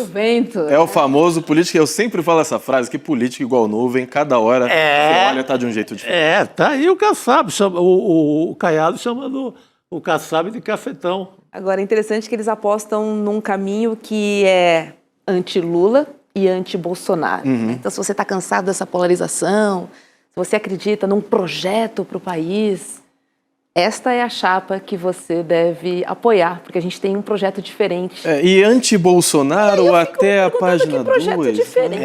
É o famoso político, eu sempre falo essa frase, que político igual nuvem, cada hora você olha, tá de um jeito diferente. Tá aí o Kassab, o Caiado chamando o Kassab de cafetão. Agora, é interessante que eles apostam num caminho que é anti-Lula e anti-Bolsonaro. Né? Então, se você está cansado dessa polarização, se você acredita num projeto para o país, esta é a chapa que você deve apoiar, porque a gente tem um projeto diferente. E anti-Bolsonaro até a página 2. Projeto diferente.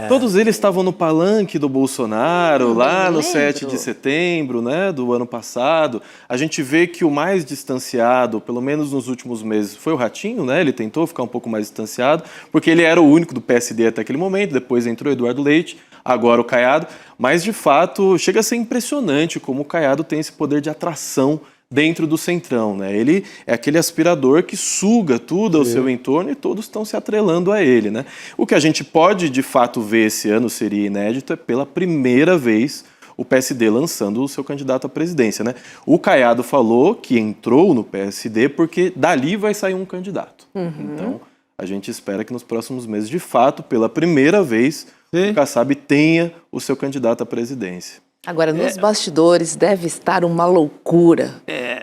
Todos eles estavam no palanque do Bolsonaro, lá no lembro. 7 de setembro, né, do ano passado. A gente vê que o mais distanciado, pelo menos nos últimos meses, foi o Ratinho, né? Ele tentou ficar um pouco mais distanciado, porque ele era o único do PSD até aquele momento, depois entrou Eduardo Leite, agora o Caiado. Mas, de fato, chega a ser impressionante como o Caiado tem esse poder de atração dentro do Centrão, né? Ele é aquele aspirador que suga tudo ao seu entorno e todos estão se atrelando a ele, né? O que a gente pode, de fato, ver esse ano, seria inédito, é pela primeira vez o PSD lançando o seu candidato à presidência, né? O Caiado falou que entrou no PSD porque dali vai sair um candidato. Então, a gente espera que nos próximos meses, de fato, pela primeira vez, o Kassab tenha o seu candidato à presidência. Agora, nos bastidores deve estar uma loucura,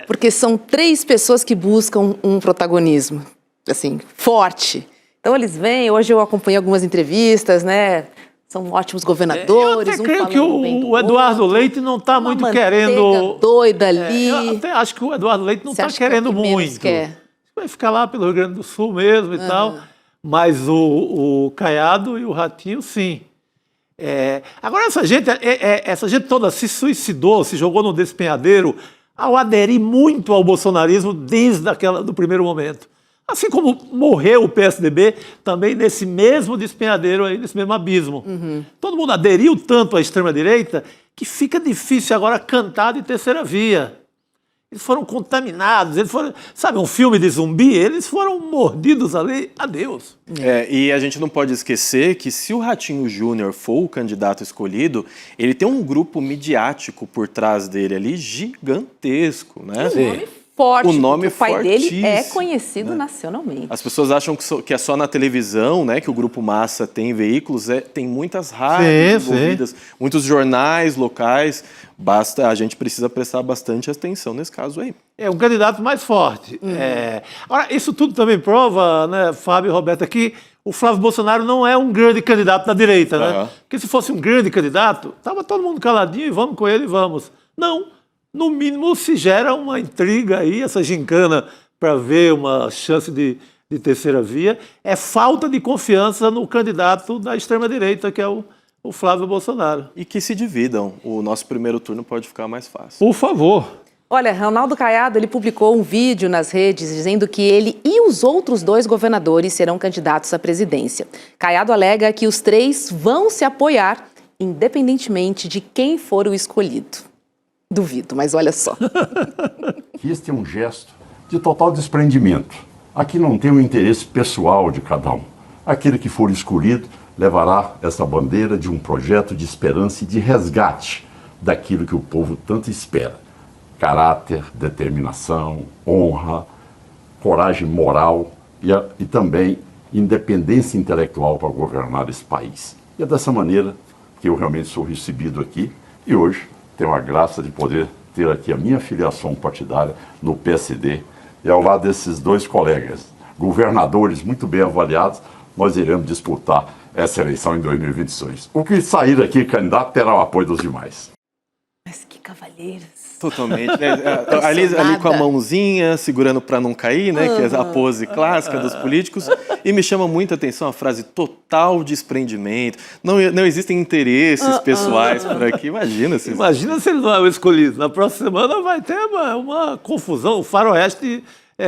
porque são 3 pessoas que buscam um protagonismo, assim, forte. Então eles vêm, hoje eu acompanhei algumas entrevistas, né? São ótimos governadores. Eu até creio que o Eduardo Leite não está muito querendo... doida ali. Eu até acho que o Eduardo Leite não está Você querendo acha que é o que menos muito. quer? Vai ficar lá pelo Rio Grande do Sul mesmo e tal. Mas o Caiado e o Ratinho, sim. Agora, essa gente toda se suicidou, se jogou no despenhadeiro ao aderir muito ao bolsonarismo desde do primeiro momento. Assim como morreu o PSDB também nesse mesmo despenhadeiro, aí, nesse mesmo abismo. Todo mundo aderiu tanto à extrema-direita que fica difícil agora cantar de terceira via. Eles foram contaminados, eles foram, sabe, um filme de zumbi, eles foram mordidos ali, adeus. E a gente não pode esquecer que se o Ratinho Júnior for o candidato escolhido, ele tem um grupo midiático por trás dele ali gigantesco, né? Forte, O nome porque o pai dele é fortíssimo, conhecido nacionalmente. As pessoas acham que é só na televisão, né, que o Grupo Massa tem veículos, tem muitas rádios envolvidas, muitos jornais locais. A gente precisa prestar bastante atenção nesse caso aí. É um candidato mais forte. Agora, isso tudo também prova, né, Fábio e Roberta, que o Flávio Bolsonaro não é um grande candidato da direita, né? Porque se fosse um grande candidato, estava todo mundo caladinho e vamos com ele e vamos. Não. No mínimo se gera uma intriga aí, essa gincana para ver uma chance de terceira via. É falta de confiança no candidato da extrema-direita, que é o Flávio Bolsonaro. E que se dividam. O nosso primeiro turno pode ficar mais fácil. Por favor. Olha, Ronaldo Caiado, ele publicou um vídeo nas redes dizendo que ele e os outros 2 governadores serão candidatos à presidência. Caiado alega que os 3 vão se apoiar, independentemente de quem for o escolhido. Duvido, mas olha só. Este é um gesto de total desprendimento. Aqui não tem o interesse pessoal de cada um. Aquele que for escolhido levará essa bandeira de um projeto de esperança e de resgate daquilo que o povo tanto espera. Caráter, determinação, honra, coragem moral e também independência intelectual para governar esse país. E é dessa maneira que eu realmente sou recebido aqui e hoje tenho a graça de poder ter aqui a minha filiação partidária no PSD e ao lado desses 2 colegas, governadores muito bem avaliados, nós iremos disputar essa eleição em 2026. O que sair aqui candidato terá o apoio dos demais. Mas que cavalheiros. Totalmente, né? ali com a mãozinha, segurando para não cair, né? Que é a pose clássica dos políticos. E me chama muita atenção a frase total desprendimento. Não existem interesses pessoais por aqui. Imagina se ele não é o escolhido. Na próxima semana vai ter uma confusão, o faroeste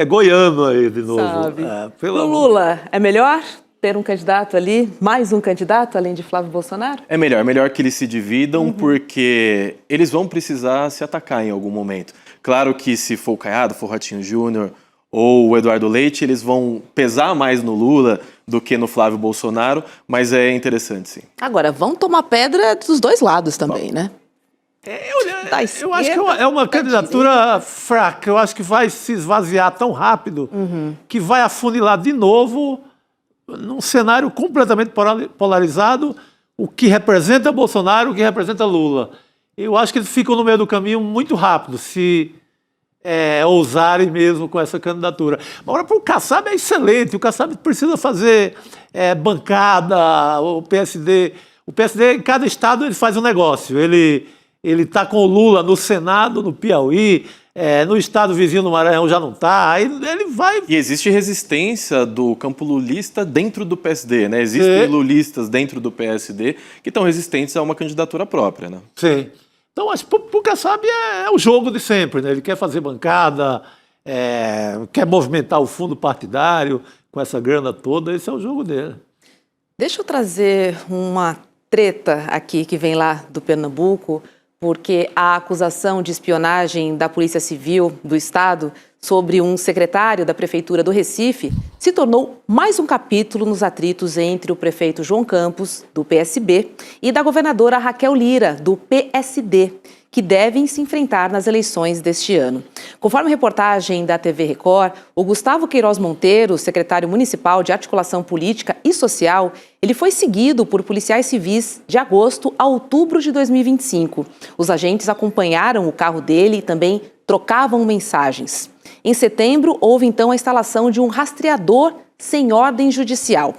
goiano aí de novo. Sabe. O Lula é melhor ter um candidato ali, mais um candidato, além de Flávio Bolsonaro? É melhor que eles se dividam, porque eles vão precisar se atacar em algum momento. Claro que se for o Caiado, for o Ratinho Júnior ou o Eduardo Leite, eles vão pesar mais no Lula do que no Flávio Bolsonaro, mas é interessante, sim. Agora, vão tomar pedra dos 2 lados também, né? Eu acho que é uma candidatura fraca. Eu acho que vai se esvaziar tão rápido que vai afunilar de novo num cenário completamente polarizado, o que representa Bolsonaro, o que representa Lula. Eu acho que eles ficam no meio do caminho muito rápido. Se ousarem mesmo com essa candidatura. Agora, para o Kassab é excelente, o Kassab precisa fazer bancada, o PSD, em cada estado ele faz um negócio, ele está com o Lula no Senado, no Piauí, no estado vizinho do Maranhão já não está, aí ele vai... E existe resistência do campo lulista dentro do PSD, né? Existem lulistas dentro do PSD que estão resistentes a uma candidatura própria, né? Sim. Então, acho que o Kassab é o jogo de sempre, né? Ele quer fazer bancada, quer movimentar o fundo partidário com essa grana toda, esse é o jogo dele. Deixa eu trazer uma treta aqui que vem lá do Pernambuco, porque a acusação de espionagem da Polícia Civil do Estado sobre um secretário da Prefeitura do Recife se tornou mais um capítulo nos atritos entre o prefeito João Campos, do PSB, e da governadora Raquel Lira, do PSD, que devem se enfrentar nas eleições deste ano. Conforme reportagem da TV Record, o Gustavo Queiroz Monteiro, secretário municipal de Articulação Política e Social, ele foi seguido por policiais civis de agosto a outubro de 2025. Os agentes acompanharam o carro dele e também trocavam mensagens. Em setembro, houve então a instalação de um rastreador sem ordem judicial.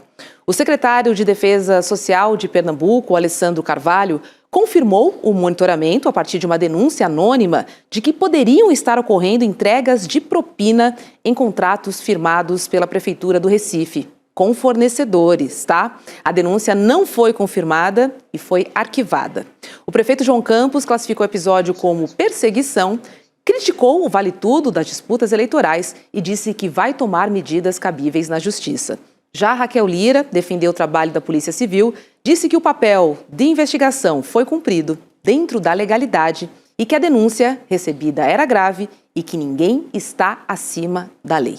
O secretário de Defesa Social de Pernambuco, Alessandro Carvalho, confirmou o monitoramento a partir de uma denúncia anônima de que poderiam estar ocorrendo entregas de propina em contratos firmados pela Prefeitura do Recife, com fornecedores, tá? A denúncia não foi confirmada e foi arquivada. O prefeito João Campos classificou o episódio como perseguição, criticou o vale-tudo das disputas eleitorais e disse que vai tomar medidas cabíveis na justiça. Já Raquel Lira defendeu o trabalho da Polícia Civil, disse que o papel de investigação foi cumprido dentro da legalidade e que a denúncia recebida era grave e que ninguém está acima da lei.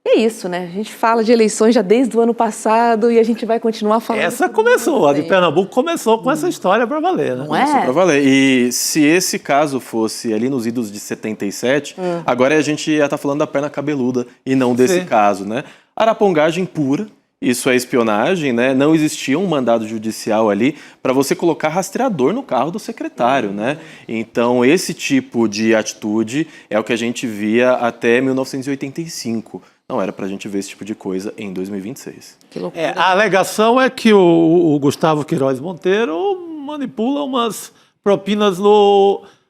É isso, né? A gente fala de eleições já desde o ano passado e a gente vai continuar falando. Essa começou, a de Pernambuco começou com essa história para valer, né? Não é? Para valer. E se esse caso fosse ali nos idos de 77, agora a gente ia estar falando da perna cabeluda e não desse caso, né? Arapongagem pura, isso é espionagem, né? Não existia um mandado judicial ali para você colocar rastreador no carro do secretário, né? Então, esse tipo de atitude é o que a gente via até 1985. Não era para a gente ver esse tipo de coisa em 2026. Que loucura. A alegação é que o Gustavo Queiroz Monteiro manipula umas propinas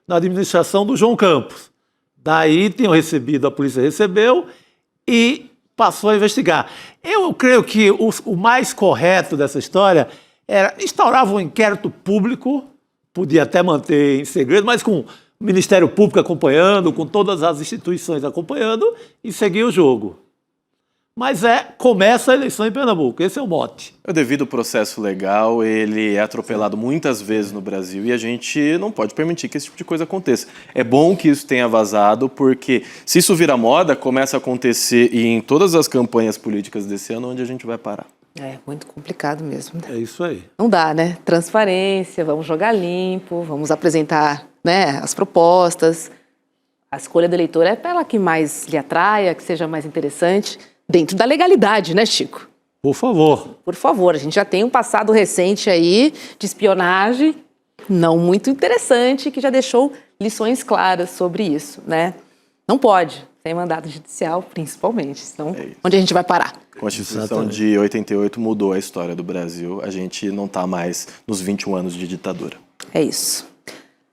na administração do João Campos. Daí tinham recebido, a polícia recebeu e passou a investigar. Eu creio que o mais correto dessa história era instaurar um inquérito público, podia até manter em segredo, mas com o Ministério Público acompanhando, com todas as instituições acompanhando e seguir o jogo. Mas começa a eleição em Pernambuco, esse é o mote. O devido processo legal, ele é atropelado muitas vezes no Brasil e a gente não pode permitir que esse tipo de coisa aconteça. É bom que isso tenha vazado, porque se isso vira moda, começa a acontecer em todas as campanhas políticas desse ano, onde a gente vai parar. É muito complicado mesmo. É isso aí. Não dá, né? Transparência, vamos jogar limpo, vamos apresentar, né, as propostas. A escolha do eleitor é pela que mais lhe atraia, que seja mais interessante. Dentro da legalidade, né, Chico? Por favor. Por favor, a gente já tem um passado recente aí de espionagem não muito interessante que já deixou lições claras sobre isso, né? Não pode, sem mandado judicial principalmente, senão onde a gente vai parar? A Constituição de 88 mudou a história do Brasil, a gente não está mais nos 21 anos de ditadura. É isso.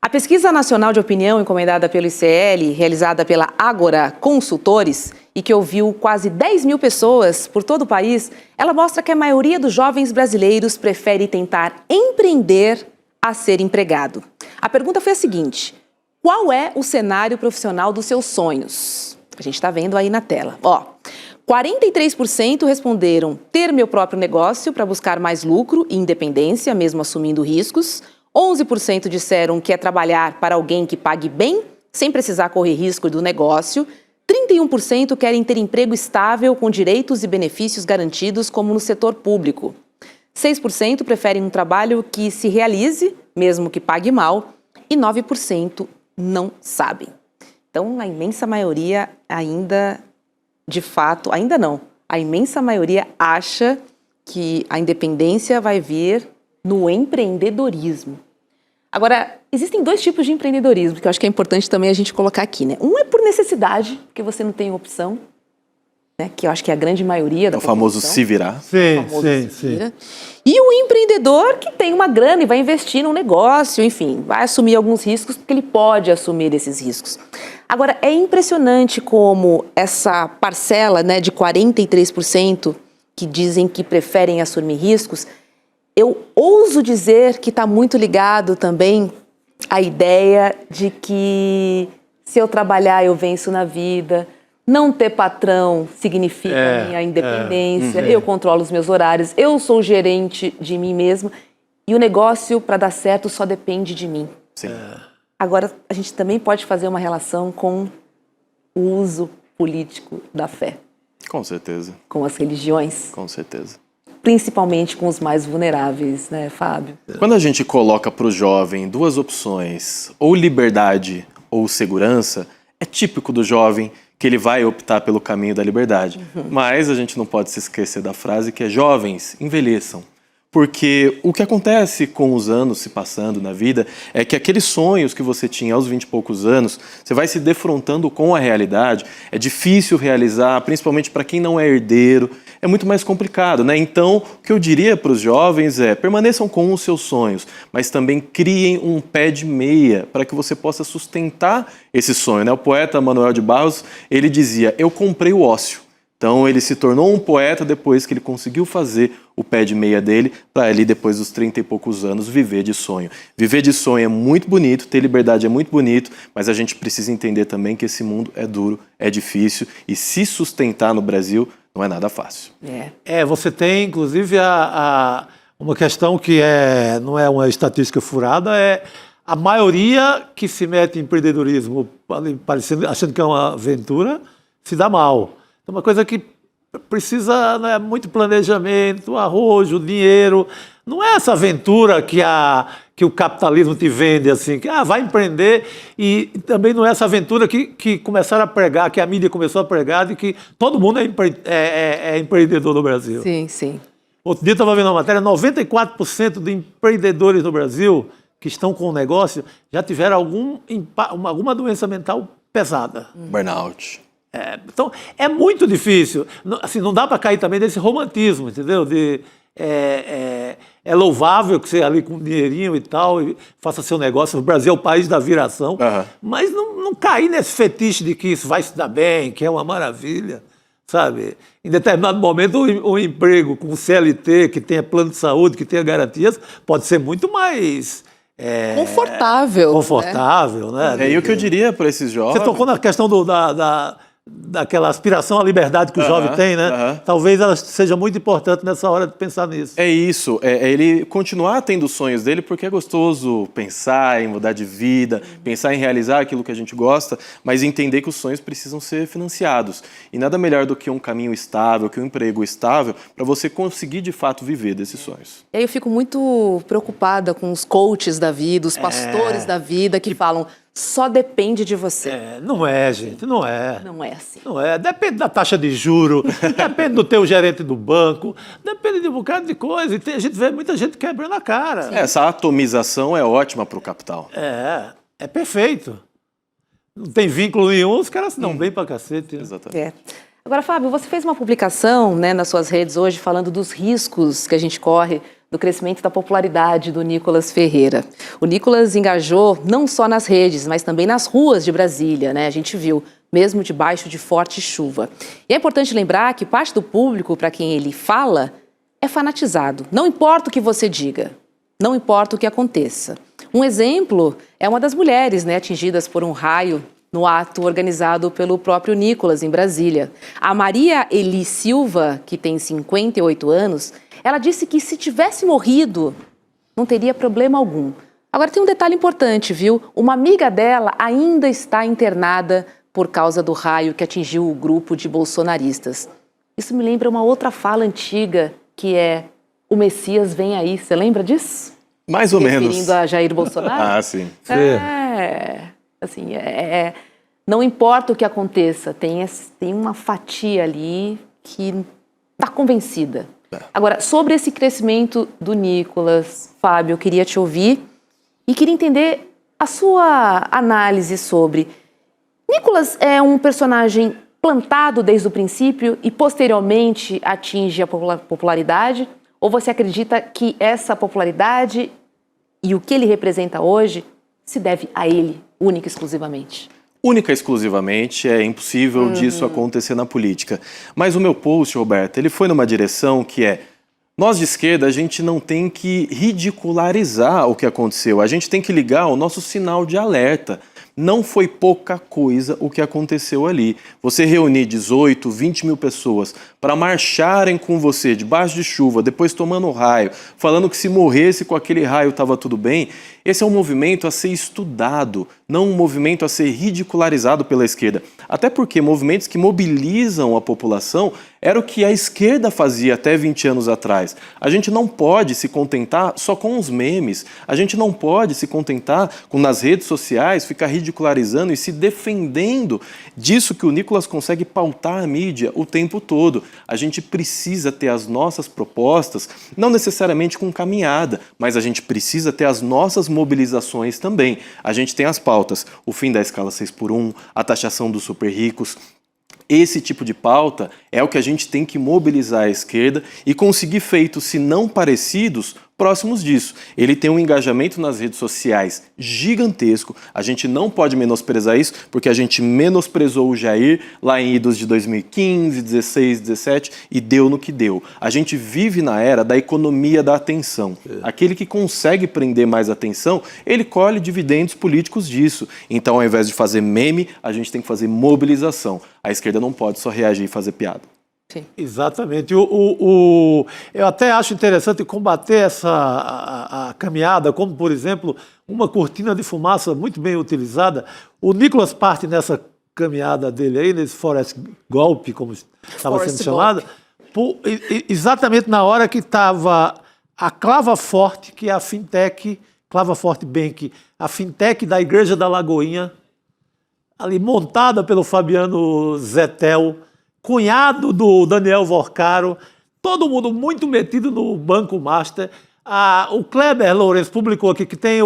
A pesquisa nacional de opinião encomendada pelo ICL, realizada pela Ágora Consultores e que ouviu quase 10 mil pessoas por todo o país, ela mostra que a maioria dos jovens brasileiros prefere tentar empreender a ser empregado. A pergunta foi a seguinte: qual é o cenário profissional dos seus sonhos? A gente está vendo aí na tela. 43% responderam ter meu próprio negócio para buscar mais lucro e independência, mesmo assumindo riscos. 11% disseram que é trabalhar para alguém que pague bem, sem precisar correr risco do negócio. 31% querem ter emprego estável, com direitos e benefícios garantidos, como no setor público. 6% preferem um trabalho que se realize, mesmo que pague mal. E 9% não sabem. Então, a imensa maioria ainda, de fato, ainda não. A imensa maioria acha que a independência vai vir no empreendedorismo. Agora, existem dois tipos de empreendedorismo, que eu acho que é importante também a gente colocar aqui, né? Um é por necessidade, porque você não tem opção, né? Que eu acho que é a grande maioria da O famoso população. se virar. Sim, Famoso sim, se sim. vira. E o empreendedor que tem uma grana e vai investir num negócio, enfim, vai assumir alguns riscos, porque ele pode assumir esses riscos. Agora, é impressionante como essa parcela, né, de 43% que dizem que preferem assumir riscos, eu ouso dizer que está muito ligado também à ideia de que se eu trabalhar eu venço na vida, não ter patrão significa minha independência, eu controlo os meus horários, eu sou gerente de mim mesmo e o negócio, para dar certo, só depende de mim. Sim. Agora, a gente também pode fazer uma relação com o uso político da fé, Com certeza, com as religiões, com certeza. principalmente com os mais vulneráveis, né, Fábio? Quando a gente coloca para o jovem duas opções, ou liberdade ou segurança, é típico do jovem que ele vai optar pelo caminho da liberdade. Mas a gente não pode se esquecer da frase que é: jovens, envelheçam. Porque o que acontece com os anos se passando na vida é que aqueles sonhos que você tinha aos 20 e poucos anos, você vai se defrontando com a realidade, é difícil realizar, principalmente para quem não é herdeiro, é muito mais complicado, né? Então, o que eu diria para os jovens é: permaneçam com os seus sonhos, mas também criem um pé de meia para que você possa sustentar esse sonho, né? O poeta Manuel de Barros, ele dizia: eu comprei o ócio. Então ele se tornou um poeta depois que ele conseguiu fazer o pé de meia dele para ali, depois dos 30 e poucos anos, viver de sonho. Viver de sonho é muito bonito, ter liberdade é muito bonito, mas a gente precisa entender também que esse mundo é duro, é difícil e se sustentar no Brasil não é nada fácil. Você tem, inclusive, uma questão que não é uma estatística furada, é a maioria que se mete em empreendedorismo achando que é uma aventura, se dá mal. É uma coisa que precisa, né, muito planejamento, arrojo, dinheiro. Não é essa aventura que o capitalismo te vende, assim, que vai empreender, e também não é essa aventura que começaram a pregar, que a mídia começou a pregar, de que todo mundo é empreendedor no Brasil. Sim, sim. Outro dia eu estava vendo uma matéria: 94% de empreendedores no Brasil que estão com o negócio já tiveram alguma doença mental pesada. Burnout. Então, é muito difícil. Assim, não dá para cair também desse romantismo, entendeu? É louvável que você ali com dinheirinho e tal, e faça seu negócio. O Brasil é o país da viração. Mas não cair nesse fetiche de que isso vai se dar bem, que é uma maravilha, sabe? Em determinado momento, o emprego com CLT, que tenha plano de saúde, que tenha garantias, pode ser muito mais... Confortável. né? E o que eu diria para esses jovens... Você tocou na questão daquela aspiração à liberdade que o jovem tem, né? Talvez ela seja muito importante nessa hora de pensar nisso. É isso, é ele continuar tendo os sonhos dele, porque é gostoso pensar em mudar de vida, pensar em realizar aquilo que a gente gosta, mas entender que os sonhos precisam ser financiados. E nada melhor do que um caminho estável, que um emprego estável, para você conseguir de fato viver desses sonhos. E aí eu fico muito preocupada com os coaches da vida, os pastores da vida que falam: só depende de você. Não é, gente, não é. Não é assim. Não é, depende da taxa de juro, depende do teu gerente do banco, depende de um bocado de coisa. E a gente vê muita gente quebrando a cara. Essa atomização é ótima para o capital. É perfeito. Não tem vínculo nenhum, os caras se dão bem pra cacete. Exatamente. Agora, Fábio, você fez uma publicação, né, nas suas redes hoje falando dos riscos que a gente corre do crescimento da popularidade do Nicolas Ferreira. O Nicolas engajou não só nas redes, mas também nas ruas de Brasília, né? A gente viu, mesmo debaixo de forte chuva. E é importante lembrar que parte do público para quem ele fala é fanatizado. Não importa o que você diga, não importa o que aconteça. Um exemplo é uma das mulheres, né, atingidas por um raio no ato organizado pelo próprio Nicolas em Brasília. A Maria Eli Silva, que tem 58 anos, ela disse que se tivesse morrido, não teria problema algum. Agora tem um detalhe importante, viu? Uma amiga dela ainda está internada por causa do raio que atingiu o grupo de bolsonaristas. Isso me lembra uma outra fala antiga, que é: o Messias vem aí. Você lembra disso? Mais ou menos. Referindo a Jair Bolsonaro? Sim. Não importa o que aconteça, tem uma fatia ali que está convencida. Agora, sobre esse crescimento do Nicolas, Fábio, eu queria te ouvir e queria entender a sua análise sobre Nicolas é um personagem plantado desde o princípio e posteriormente atinge a popularidade? Ou você acredita que essa popularidade e o que ele representa hoje se deve a ele, única e exclusivamente? Única e exclusivamente, é impossível disso acontecer na política. Mas o meu post, Roberto, ele foi numa direção que é: nós de esquerda, a gente não tem que ridicularizar o que aconteceu, a gente tem que ligar o nosso sinal de alerta. Não foi pouca coisa o que aconteceu ali. Você reunir 18, 20 mil pessoas para marcharem com você debaixo de chuva, depois tomando raio, falando que se morresse com aquele raio estava tudo bem, esse é um movimento a ser estudado, não um movimento a ser ridicularizado pela esquerda. Até porque movimentos que mobilizam a população era o que a esquerda fazia até 20 anos atrás. A gente não pode se contentar só com os memes, a gente não pode se contentar com nas redes sociais ficar ridicularizando e se defendendo disso que o Nicolas consegue pautar a mídia o tempo todo. A gente precisa ter as nossas propostas, não necessariamente com caminhada, mas a gente precisa ter as nossas mobilizações também. A gente tem as pautas, o fim da escala 6x1, a taxação dos super ricos. Esse tipo de pauta é o que a gente tem que mobilizar a esquerda e conseguir feitos, se não parecidos, próximos disso. Ele tem um engajamento nas redes sociais gigantesco, a gente não pode menosprezar isso, porque a gente menosprezou o Jair lá em idos de 2015, 16, 17 e deu no que deu. A gente vive na era da economia da atenção. Aquele que consegue prender mais atenção, ele colhe dividendos políticos disso. Então, ao invés de fazer meme, a gente tem que fazer mobilização. A esquerda não pode só reagir e fazer piada. Sim. Exatamente. Eu até acho interessante combater a caminhada, como, por exemplo, uma cortina de fumaça muito bem utilizada. O Nicolas parte nessa caminhada dele aí, nesse Forest Golpe, como estava sendo chamado, exatamente na hora que estava a Clava Forte, que é a fintech, Clava Forte Bank, a fintech da Igreja da Lagoinha, ali montada pelo Fabiano Zettel, cunhado do Daniel Vorcaro, todo mundo muito metido no Banco Master. O Kleber Lourenço publicou aqui que tem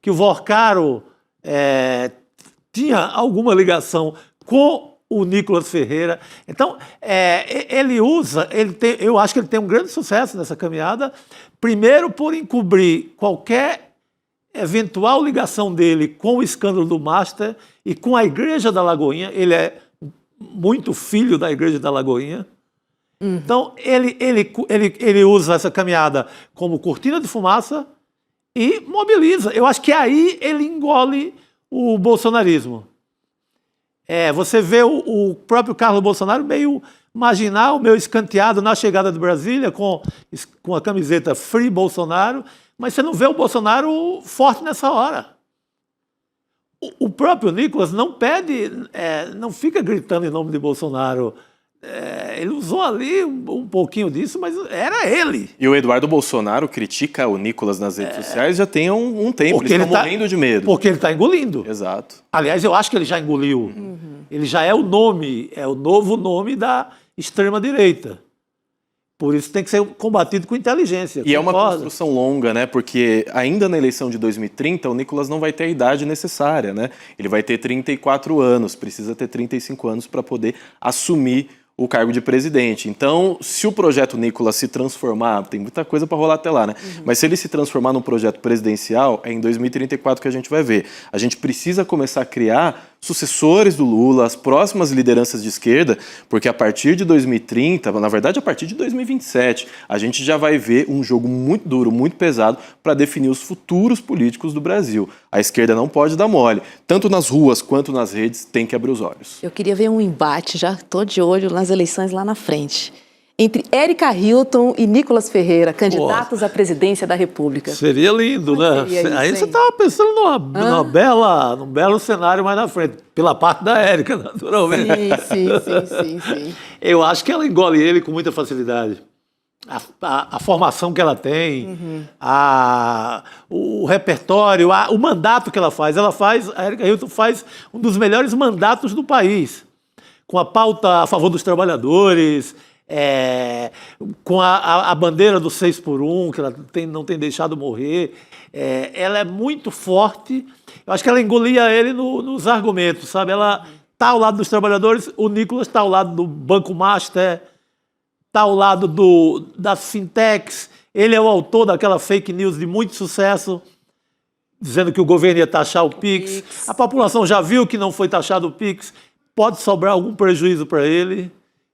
que o Vorcaro tinha alguma ligação com o Nicolas Ferreira. Então, eu acho que ele tem um grande sucesso nessa caminhada, primeiro por encobrir qualquer eventual ligação dele com o escândalo do Master e com a Igreja da Lagoinha. Ele é muito filho da Igreja da Lagoinha. Então, ele usa essa caminhada como cortina de fumaça e mobiliza. Eu acho que aí ele engole o bolsonarismo. Você vê o próprio Carlos Bolsonaro meio marginal, meio escanteado na chegada de Brasília, com a camiseta Free Bolsonaro, mas você não vê o Bolsonaro forte nessa hora. O próprio Nicolas não pede, não fica gritando em nome de Bolsonaro. Ele usou ali um pouquinho disso, mas era ele. E o Eduardo Bolsonaro critica o Nicolas nas redes sociais já tem um tempo, Porque eles estão morrendo de medo. Porque ele está engolindo. Exato. Aliás, eu acho que ele já engoliu. Ele já é o novo nome da extrema-direita. Por isso tem que ser combatido com inteligência. E é uma construção longa, né? Porque ainda na eleição de 2030, o Nicolas não vai ter a idade necessária, né? Ele vai ter 34 anos, precisa ter 35 anos para poder assumir o cargo de presidente. Então, se o projeto Nicolas se transformar, tem muita coisa para rolar até lá, né? Mas se ele se transformar num projeto presidencial, é em 2034 que a gente vai ver. A gente precisa começar a criar sucessores do Lula, as próximas lideranças de esquerda, porque a partir de 2030, na verdade a partir de 2027, a gente já vai ver um jogo muito duro, muito pesado para definir os futuros políticos do Brasil. A esquerda não pode dar mole. Tanto nas ruas quanto nas redes, tem que abrir os olhos. Eu queria ver um embate, já estou de olho nas eleições lá na frente, entre Érica Hilton e Nicolas Ferreira, candidatos à presidência da República. Seria lindo, né? Aí você estava pensando num belo cenário mais na frente, pela parte da Érica, naturalmente. Sim. Eu acho que ela engole ele com muita facilidade. A formação que ela tem, o repertório, o mandato que ela faz. A Érica Hilton faz um dos melhores mandatos do país, com a pauta a favor dos trabalhadores. com a bandeira do 6 por 1, que ela não tem deixado morrer. Ela é muito forte. Eu acho que ela engolia ele nos argumentos, sabe? Ela está ao lado dos trabalhadores, o Nicolas está ao lado do Banco Master, está ao lado das fintechs. Ele é o autor daquela fake news de muito sucesso, dizendo que o governo ia taxar o Pix. A população já viu que não foi taxado o Pix. Pode sobrar algum prejuízo para ele.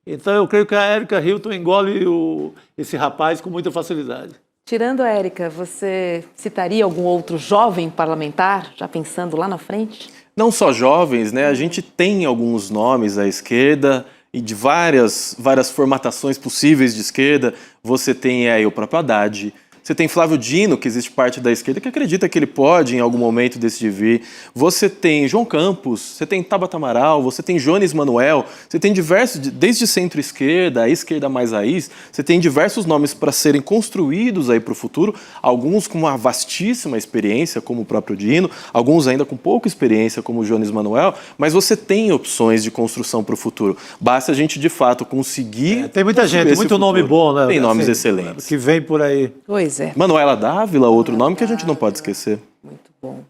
Então, eu creio que a Erika Hilton engole esse rapaz com muita facilidade. Tirando a Erika, você citaria algum outro jovem parlamentar, já pensando lá na frente? Não só jovens, né? A gente tem alguns nomes à esquerda e de várias formatações possíveis de esquerda. Você tem aí o próprio Haddad. Você tem Flávio Dino, que existe parte da esquerda, que acredita que ele pode, em algum momento, decidir vir. Você tem João Campos, você tem Tabata Amaral, você tem Jones Manuel, você tem diversos, desde centro-esquerda, a esquerda mais raiz, você tem diversos nomes para serem construídos aí para o futuro, alguns com uma vastíssima experiência, como o próprio Dino, alguns ainda com pouca experiência, como o Jones Manuel, mas você tem opções de construção para o futuro. Basta a gente, de fato, conseguir... Tem muita gente, muito nome bom, né? Tem nomes excelentes. Que vem por aí. Pois é. Manuela Dávila, outro nome que a gente não pode esquecer. Muito bom.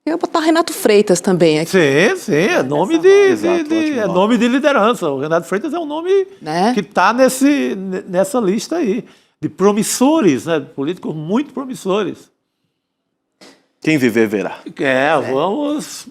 Eu vou botar Renato Freitas também aqui. Sim, é nome é nome de liderança. O Renato Freitas é um nome, né, que está nessa lista aí, de promissores, né, políticos muito promissores. Quem viver, verá. Vamos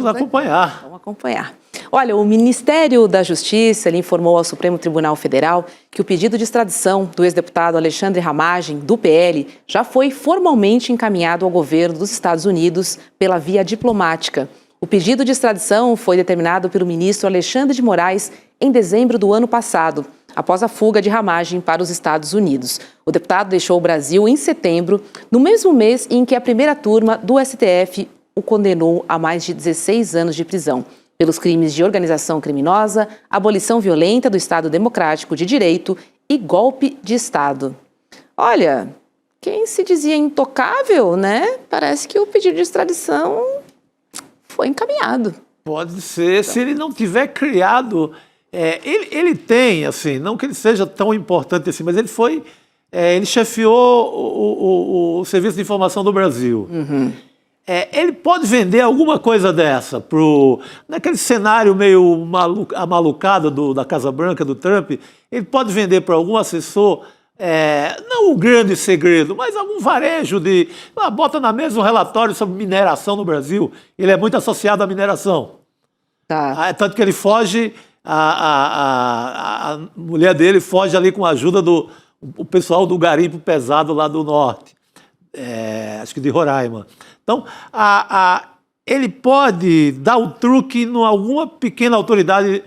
acompanhar. Vamos acompanhar. Olha, o Ministério da Justiça ele informou ao Supremo Tribunal Federal que o pedido de extradição do ex-deputado Alexandre Ramagem, do PL, já foi formalmente encaminhado ao governo dos Estados Unidos pela via diplomática. O pedido de extradição foi determinado pelo ministro Alexandre de Moraes em dezembro do ano passado, após a fuga de Ramagem para os Estados Unidos. O deputado deixou o Brasil em setembro, no mesmo mês em que a primeira turma do STF o condenou a mais de 16 anos de prisão pelos crimes de organização criminosa, abolição violenta do Estado Democrático de Direito e golpe de Estado. Olha, quem se dizia intocável, né? Parece que o pedido de extradição foi encaminhado. Pode ser, se ele não tiver criado... ele tem, assim, não que ele seja tão importante assim, mas ele chefiou o Serviço de Informação do Brasil. Uhum. Ele pode vender alguma coisa dessa naquele cenário meio amalucado da Casa Branca, do Trump, ele pode vender para algum assessor, não um grande segredo, mas algum varejo bota na mesa um relatório sobre mineração no Brasil. Ele é muito associado à mineração. Tá. Tanto que ele foge, a mulher dele foge ali com a ajuda do pessoal do garimpo pesado lá do norte. Acho que de Roraima. Então, ele pode dar o truque em alguma pequena autoridade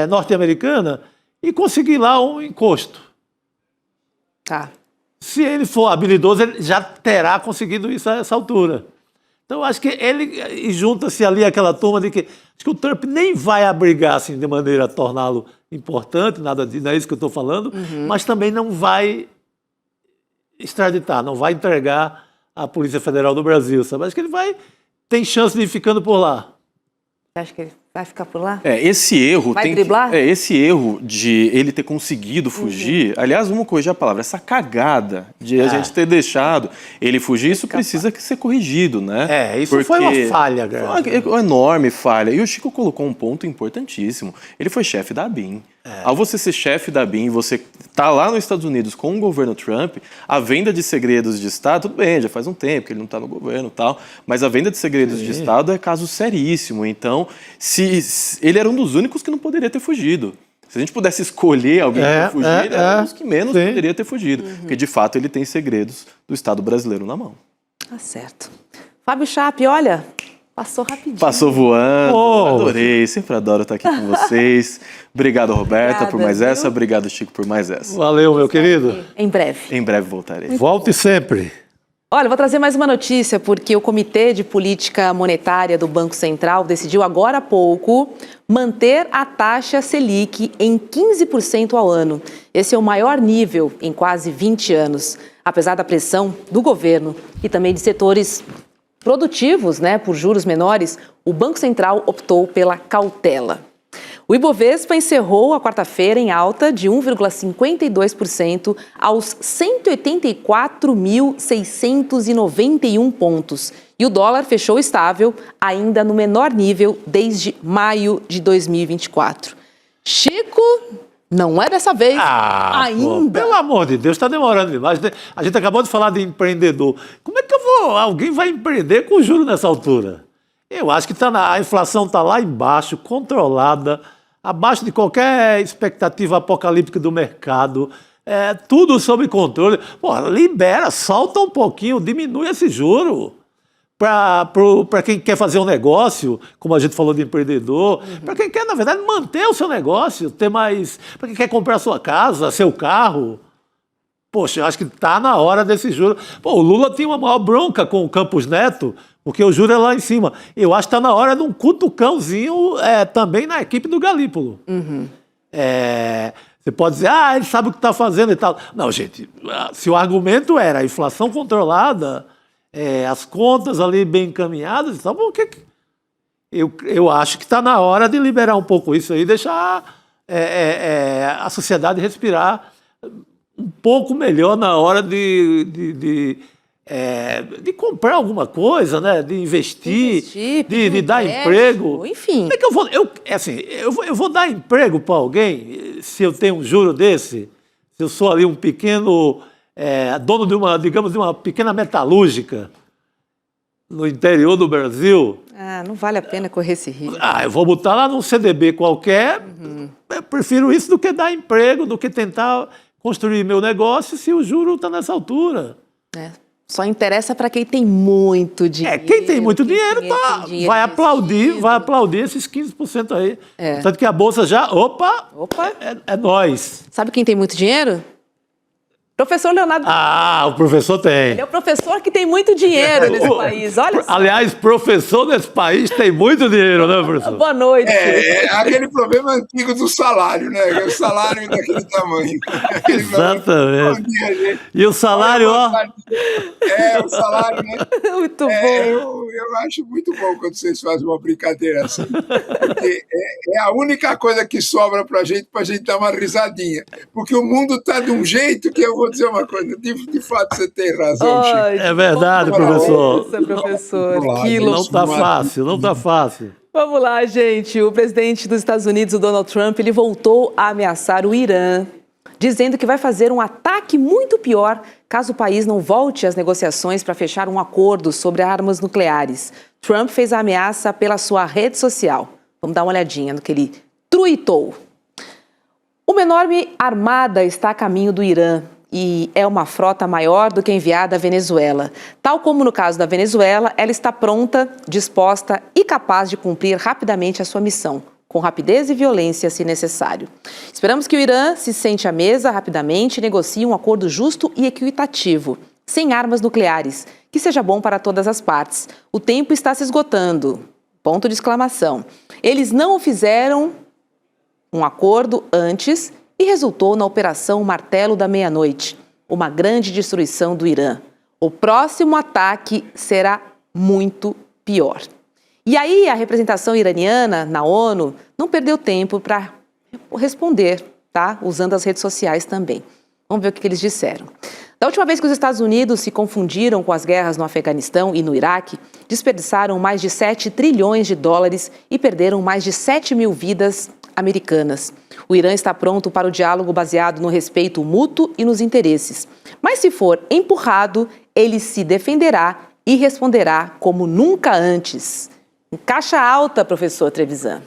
norte-americana e conseguir lá um encosto. Tá. Se ele for habilidoso, ele já terá conseguido isso a essa altura. Então, acho que ele junta-se ali aquela turma de que acho que o Trump nem vai abrigar assim, de maneira a torná-lo importante, nada disso, não é isso que eu estou falando, mas também não vai extraditar, não vai entregar à Polícia Federal do Brasil, sabe? Acho que ele tem chance de ir ficando por lá. Você acha que ele vai ficar por lá? Esse erro vai driblar? Esse erro de ele ter conseguido fugir, aliás, vamos corrigir a palavra, essa cagada de a gente ter deixado ele fugir, isso precisa ser corrigido, né? Isso foi uma falha, cara. Uma enorme falha. E o Chico colocou um ponto importantíssimo. Ele foi chefe da ABIN. Ao você ser chefe da ABIN, você tá lá nos Estados Unidos com o governo Trump, a venda de segredos de Estado, tudo bem, já faz um tempo que ele não está no governo e tal, mas a venda de segredos de Estado é caso seríssimo. Então, ele era um dos únicos que não poderia ter fugido. Se a gente pudesse escolher alguém para fugir, ele era um dos que menos poderia ter fugido. Porque, de fato, ele tem segredos do Estado brasileiro na mão. Tá certo. Fábio Chape, olha... Passou rapidinho. Passou voando. Adorei, sempre adoro estar aqui com vocês. Obrigado, Roberta, por mais essa. Obrigado, Chico, por mais essa. Valeu, meu querido. Em breve. Em breve voltarei. Volte sempre. Olha, vou trazer mais uma notícia, porque o Comitê de Política Monetária do Banco Central decidiu agora há pouco manter a taxa Selic em 15% ao ano. Esse é o maior nível em quase 20 anos, apesar da pressão do governo e também de setores produtivos, né, por juros menores, o Banco Central optou pela cautela. O Ibovespa encerrou a quarta-feira em alta de 1,52% aos 184.691 pontos. E o dólar fechou estável, ainda no menor nível desde maio de 2024. Chico, não é dessa vez, ainda. Pô, pelo amor de Deus, está demorando demais. A gente acabou de falar de empreendedor. Como é que alguém vai empreender com juros nessa altura? Eu acho que a inflação está lá embaixo, controlada, abaixo de qualquer expectativa apocalíptica do mercado. Tudo sob controle. Pô, libera, solta um pouquinho, diminui esse juro. Para quem quer fazer um negócio, como a gente falou de empreendedor, para quem quer, na verdade, manter o seu negócio, ter mais. Para quem quer comprar sua casa, seu carro. Poxa, eu acho que está na hora desse juro. Pô, o Lula tinha uma maior bronca com o Campos Neto, porque o juro é lá em cima. Eu acho que está na hora de um cutucãozinho também na equipe do Galípolo. Você pode dizer, ele sabe o que está fazendo e tal. Não, gente, se o argumento era a inflação controlada, as contas ali bem encaminhadas, então, eu acho que está na hora de liberar um pouco isso aí, deixar a sociedade respirar um pouco melhor na hora de comprar alguma coisa, né? De investir, de dar emprego. Enfim. Como é que eu vou dar emprego para alguém se eu tenho um juro desse? Se eu sou ali um pequeno dono de uma pequena metalúrgica no interior do Brasil. Não vale a pena correr esse risco. Eu vou botar lá num CDB qualquer. Eu prefiro isso do que dar emprego, do que tentar construir meu negócio se o juro está nessa altura. Só interessa para quem tem muito dinheiro. Quem tem muito dinheiro vai aplaudir esses 15% aí. Tanto que a Bolsa já... Opa! É nós. Sabe quem tem muito dinheiro? Professor Leonardo. O professor tem. Ele é o professor que tem muito dinheiro nesse país. Olha só. Aliás, professor nesse país tem muito dinheiro, né, professor? Boa noite. Aquele problema antigo do salário, né? O salário daquele tamanho. Exatamente. E o salário, o salário, né? Muito bom. Eu acho muito bom quando vocês fazem uma brincadeira assim. Porque é a única coisa que sobra pra gente dar uma risadinha. Porque o mundo tá de um jeito que eu vou dizer uma coisa, de fato você tem razão, Chico. É verdade, professor. Nossa, professor. Não está fácil. Vamos lá, gente. O presidente dos Estados Unidos, o Donald Trump, ele voltou a ameaçar o Irã, dizendo que vai fazer um ataque muito pior caso o país não volte às negociações para fechar um acordo sobre armas nucleares. Trump fez a ameaça pela sua rede social. Vamos dar uma olhadinha no que ele tweetou. Uma enorme armada está a caminho do Irã e é uma frota maior do que a enviada à Venezuela. Tal como no caso da Venezuela, ela está pronta, disposta e capaz de cumprir rapidamente a sua missão, com rapidez e violência se necessário. Esperamos que o Irã se sente à mesa rapidamente e negocie um acordo justo e equitativo, sem armas nucleares, que seja bom para todas as partes. O tempo está se esgotando. Ponto de exclamação. Eles não o fizeram um acordo antes e resultou na Operação Martelo da Meia-Noite, uma grande destruição do Irã. O próximo ataque será muito pior. E aí a representação iraniana na ONU não perdeu tempo para responder, tá? Usando as redes sociais também. Vamos ver o que eles disseram. Da última vez que os Estados Unidos se confundiram com as guerras no Afeganistão e no Iraque, desperdiçaram mais de 7 trilhões de dólares e perderam mais de 7 mil vidas americanas. O Irã está pronto para o diálogo baseado no respeito mútuo e nos interesses. Mas se for empurrado, ele se defenderá e responderá como nunca antes. Em caixa alta, professor Trevisan.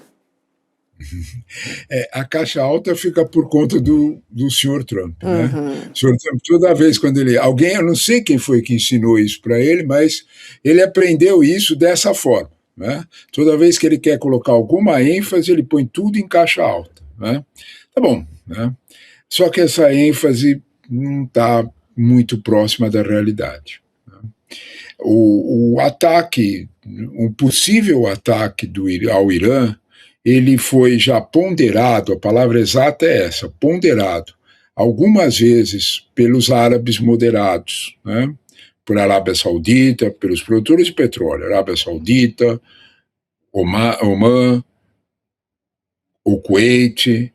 A caixa alta fica por conta do senhor Trump, né? O senhor Trump, toda vez quando alguém, eu não sei quem foi que ensinou isso para ele, mas ele aprendeu isso dessa forma, né? Toda vez que ele quer colocar alguma ênfase, ele põe tudo em caixa alta, né? Tá bom, né? Só que essa ênfase não está muito próxima da realidade, né? O ataque, um possível ataque ao Irã, ele foi já ponderado, a palavra exata é essa, ponderado, algumas vezes pelos árabes moderados, né? Por Arábia Saudita, pelos produtores de petróleo, Arábia Saudita, Omã, o Kuwait,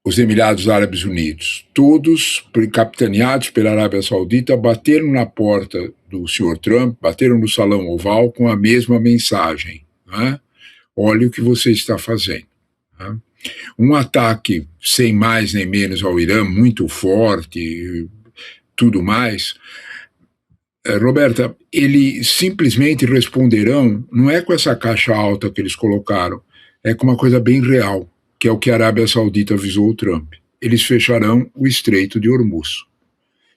os Emirados Árabes Unidos, todos capitaneados pela Arábia Saudita, bateram na porta do Sr. Trump, bateram no Salão Oval com a mesma mensagem, né? Olha o que você está fazendo. Né? Um ataque sem mais nem menos ao Irã, muito forte, tudo mais. Roberta, eles simplesmente responderão, não é com essa caixa alta que eles colocaram, é com uma coisa bem real, que é o que a Arábia Saudita avisou o Trump. Eles fecharão o Estreito de Hormuz.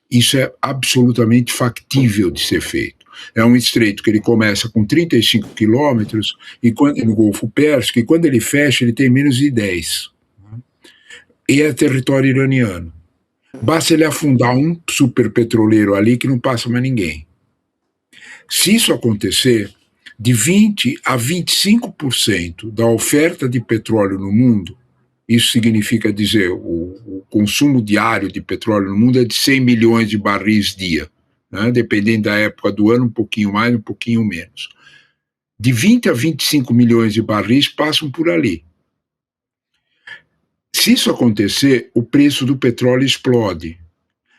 Isso é absolutamente factível de ser feito. É um estreito que ele começa com 35 quilômetros no Golfo Pérsico, e quando ele fecha, ele tem menos de 10. E é território iraniano. Basta ele afundar um superpetroleiro ali que não passa mais ninguém. Se isso acontecer, de 20% a 25% da oferta de petróleo no mundo, isso significa dizer, o consumo diário de petróleo no mundo é de 100 milhões de barris dia, né? Dependendo da época do ano, um pouquinho mais, um pouquinho menos. De 20 a 25 milhões de barris passam por ali. Se isso acontecer, o preço do petróleo explode.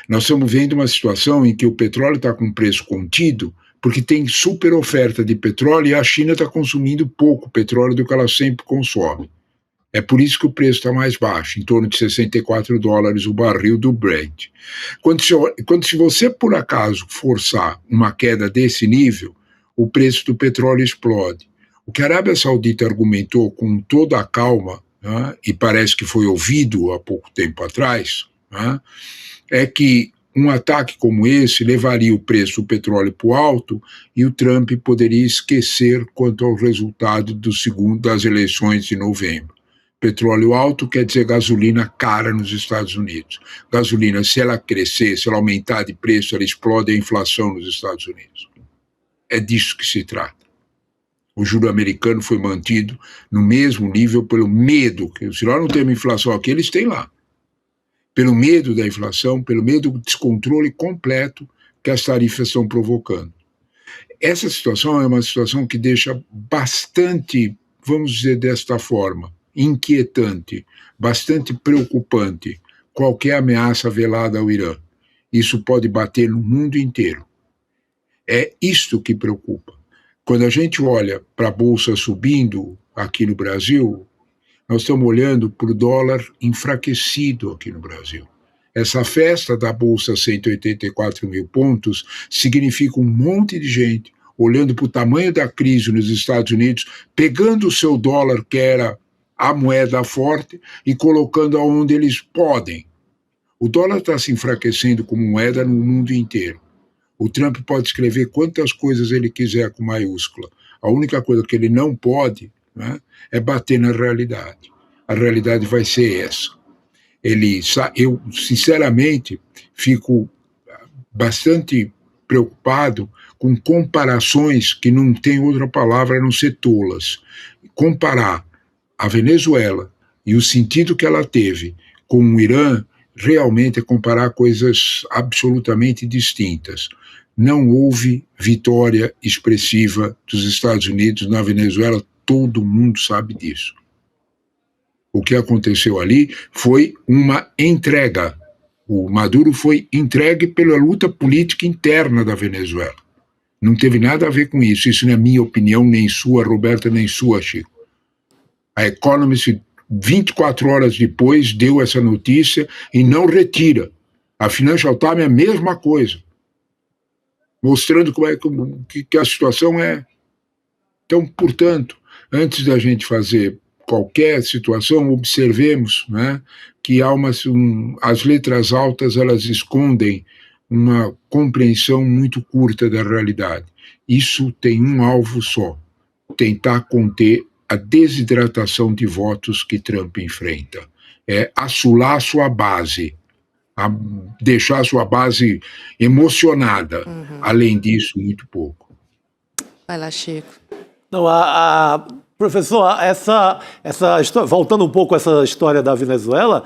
Nós estamos vendo uma situação em que o petróleo está com preço contido, porque tem super oferta de petróleo e a China está consumindo pouco petróleo do que ela sempre consome. É por isso que o preço está mais baixo, em torno de $64 o barril do Brent. Se você, por acaso, forçar uma queda desse nível, o preço do petróleo explode. O que a Arábia Saudita argumentou com toda a calma, né, e parece que foi ouvido há pouco tempo atrás, né, é que um ataque como esse levaria o preço do petróleo para o alto e o Trump poderia esquecer quanto ao resultado das eleições de novembro. Petróleo alto quer dizer gasolina cara nos Estados Unidos. Gasolina, se ela crescer, se ela aumentar de preço, ela explode a inflação nos Estados Unidos. É disso que se trata. O juro americano foi mantido no mesmo nível pelo medo, que se nós não temos inflação aqui, eles têm lá. Pelo medo da inflação, pelo medo do descontrole completo que as tarifas estão provocando. Essa situação é uma situação que deixa bastante, vamos dizer desta forma, inquietante, bastante preocupante qualquer ameaça velada ao Irã. Isso pode bater no mundo inteiro. É isto que preocupa. Quando a gente olha para a Bolsa subindo aqui no Brasil, nós estamos olhando para o dólar enfraquecido aqui no Brasil. Essa festa da Bolsa 184 mil pontos significa um monte de gente olhando para o tamanho da crise nos Estados Unidos, pegando o seu dólar, que era a moeda forte, e colocando aonde eles podem. O dólar está se enfraquecendo como moeda no mundo inteiro. O Trump pode escrever quantas coisas ele quiser com maiúscula. A única coisa que ele não pode, né, é bater na realidade. A realidade vai ser essa. Eu, sinceramente, fico bastante preocupado com comparações que não tem outra palavra a não ser tolas. Comparar a Venezuela e o sentido que ela teve com o Irã realmente é comparar coisas absolutamente distintas. Não houve vitória expressiva dos Estados Unidos na Venezuela, todo mundo sabe disso. O que aconteceu ali foi uma entrega. O Maduro foi entregue pela luta política interna da Venezuela. Não teve nada a ver com isso. Isso não é minha opinião, nem sua, Roberta, nem sua, Chico. A Economist, 24 horas depois, deu essa notícia e não retira. A Financial Times é a mesma coisa, mostrando que a situação é. Então, portanto, antes da gente fazer qualquer situação, observemos, né, que há as letras altas, elas escondem uma compreensão muito curta da realidade. Isso tem um alvo só: tentar conter a desidratação de votos que Trump enfrenta. É assolar sua base, deixar a sua base emocionada. Além disso, muito pouco. Vai lá, Chico. Não, professor, essa história, voltando um pouco a essa história da Venezuela,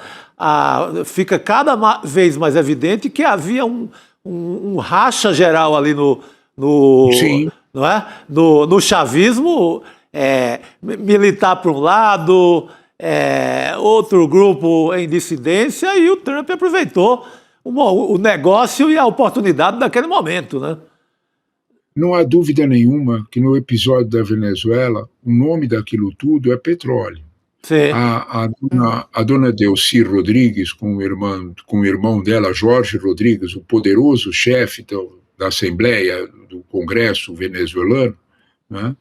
fica cada vez mais evidente que havia um racha geral ali Sim. não é? no chavismo, militar para um lado, outro grupo em dissidência, e o Trump aproveitou o negócio e a oportunidade daquele momento, né? Não há dúvida nenhuma que no episódio da Venezuela, o nome daquilo tudo é petróleo. Sim. A dona Delcy Rodrigues, com o irmão dela, Jorge Rodrigues, o poderoso chefe da Assembleia do Congresso venezuelano, né?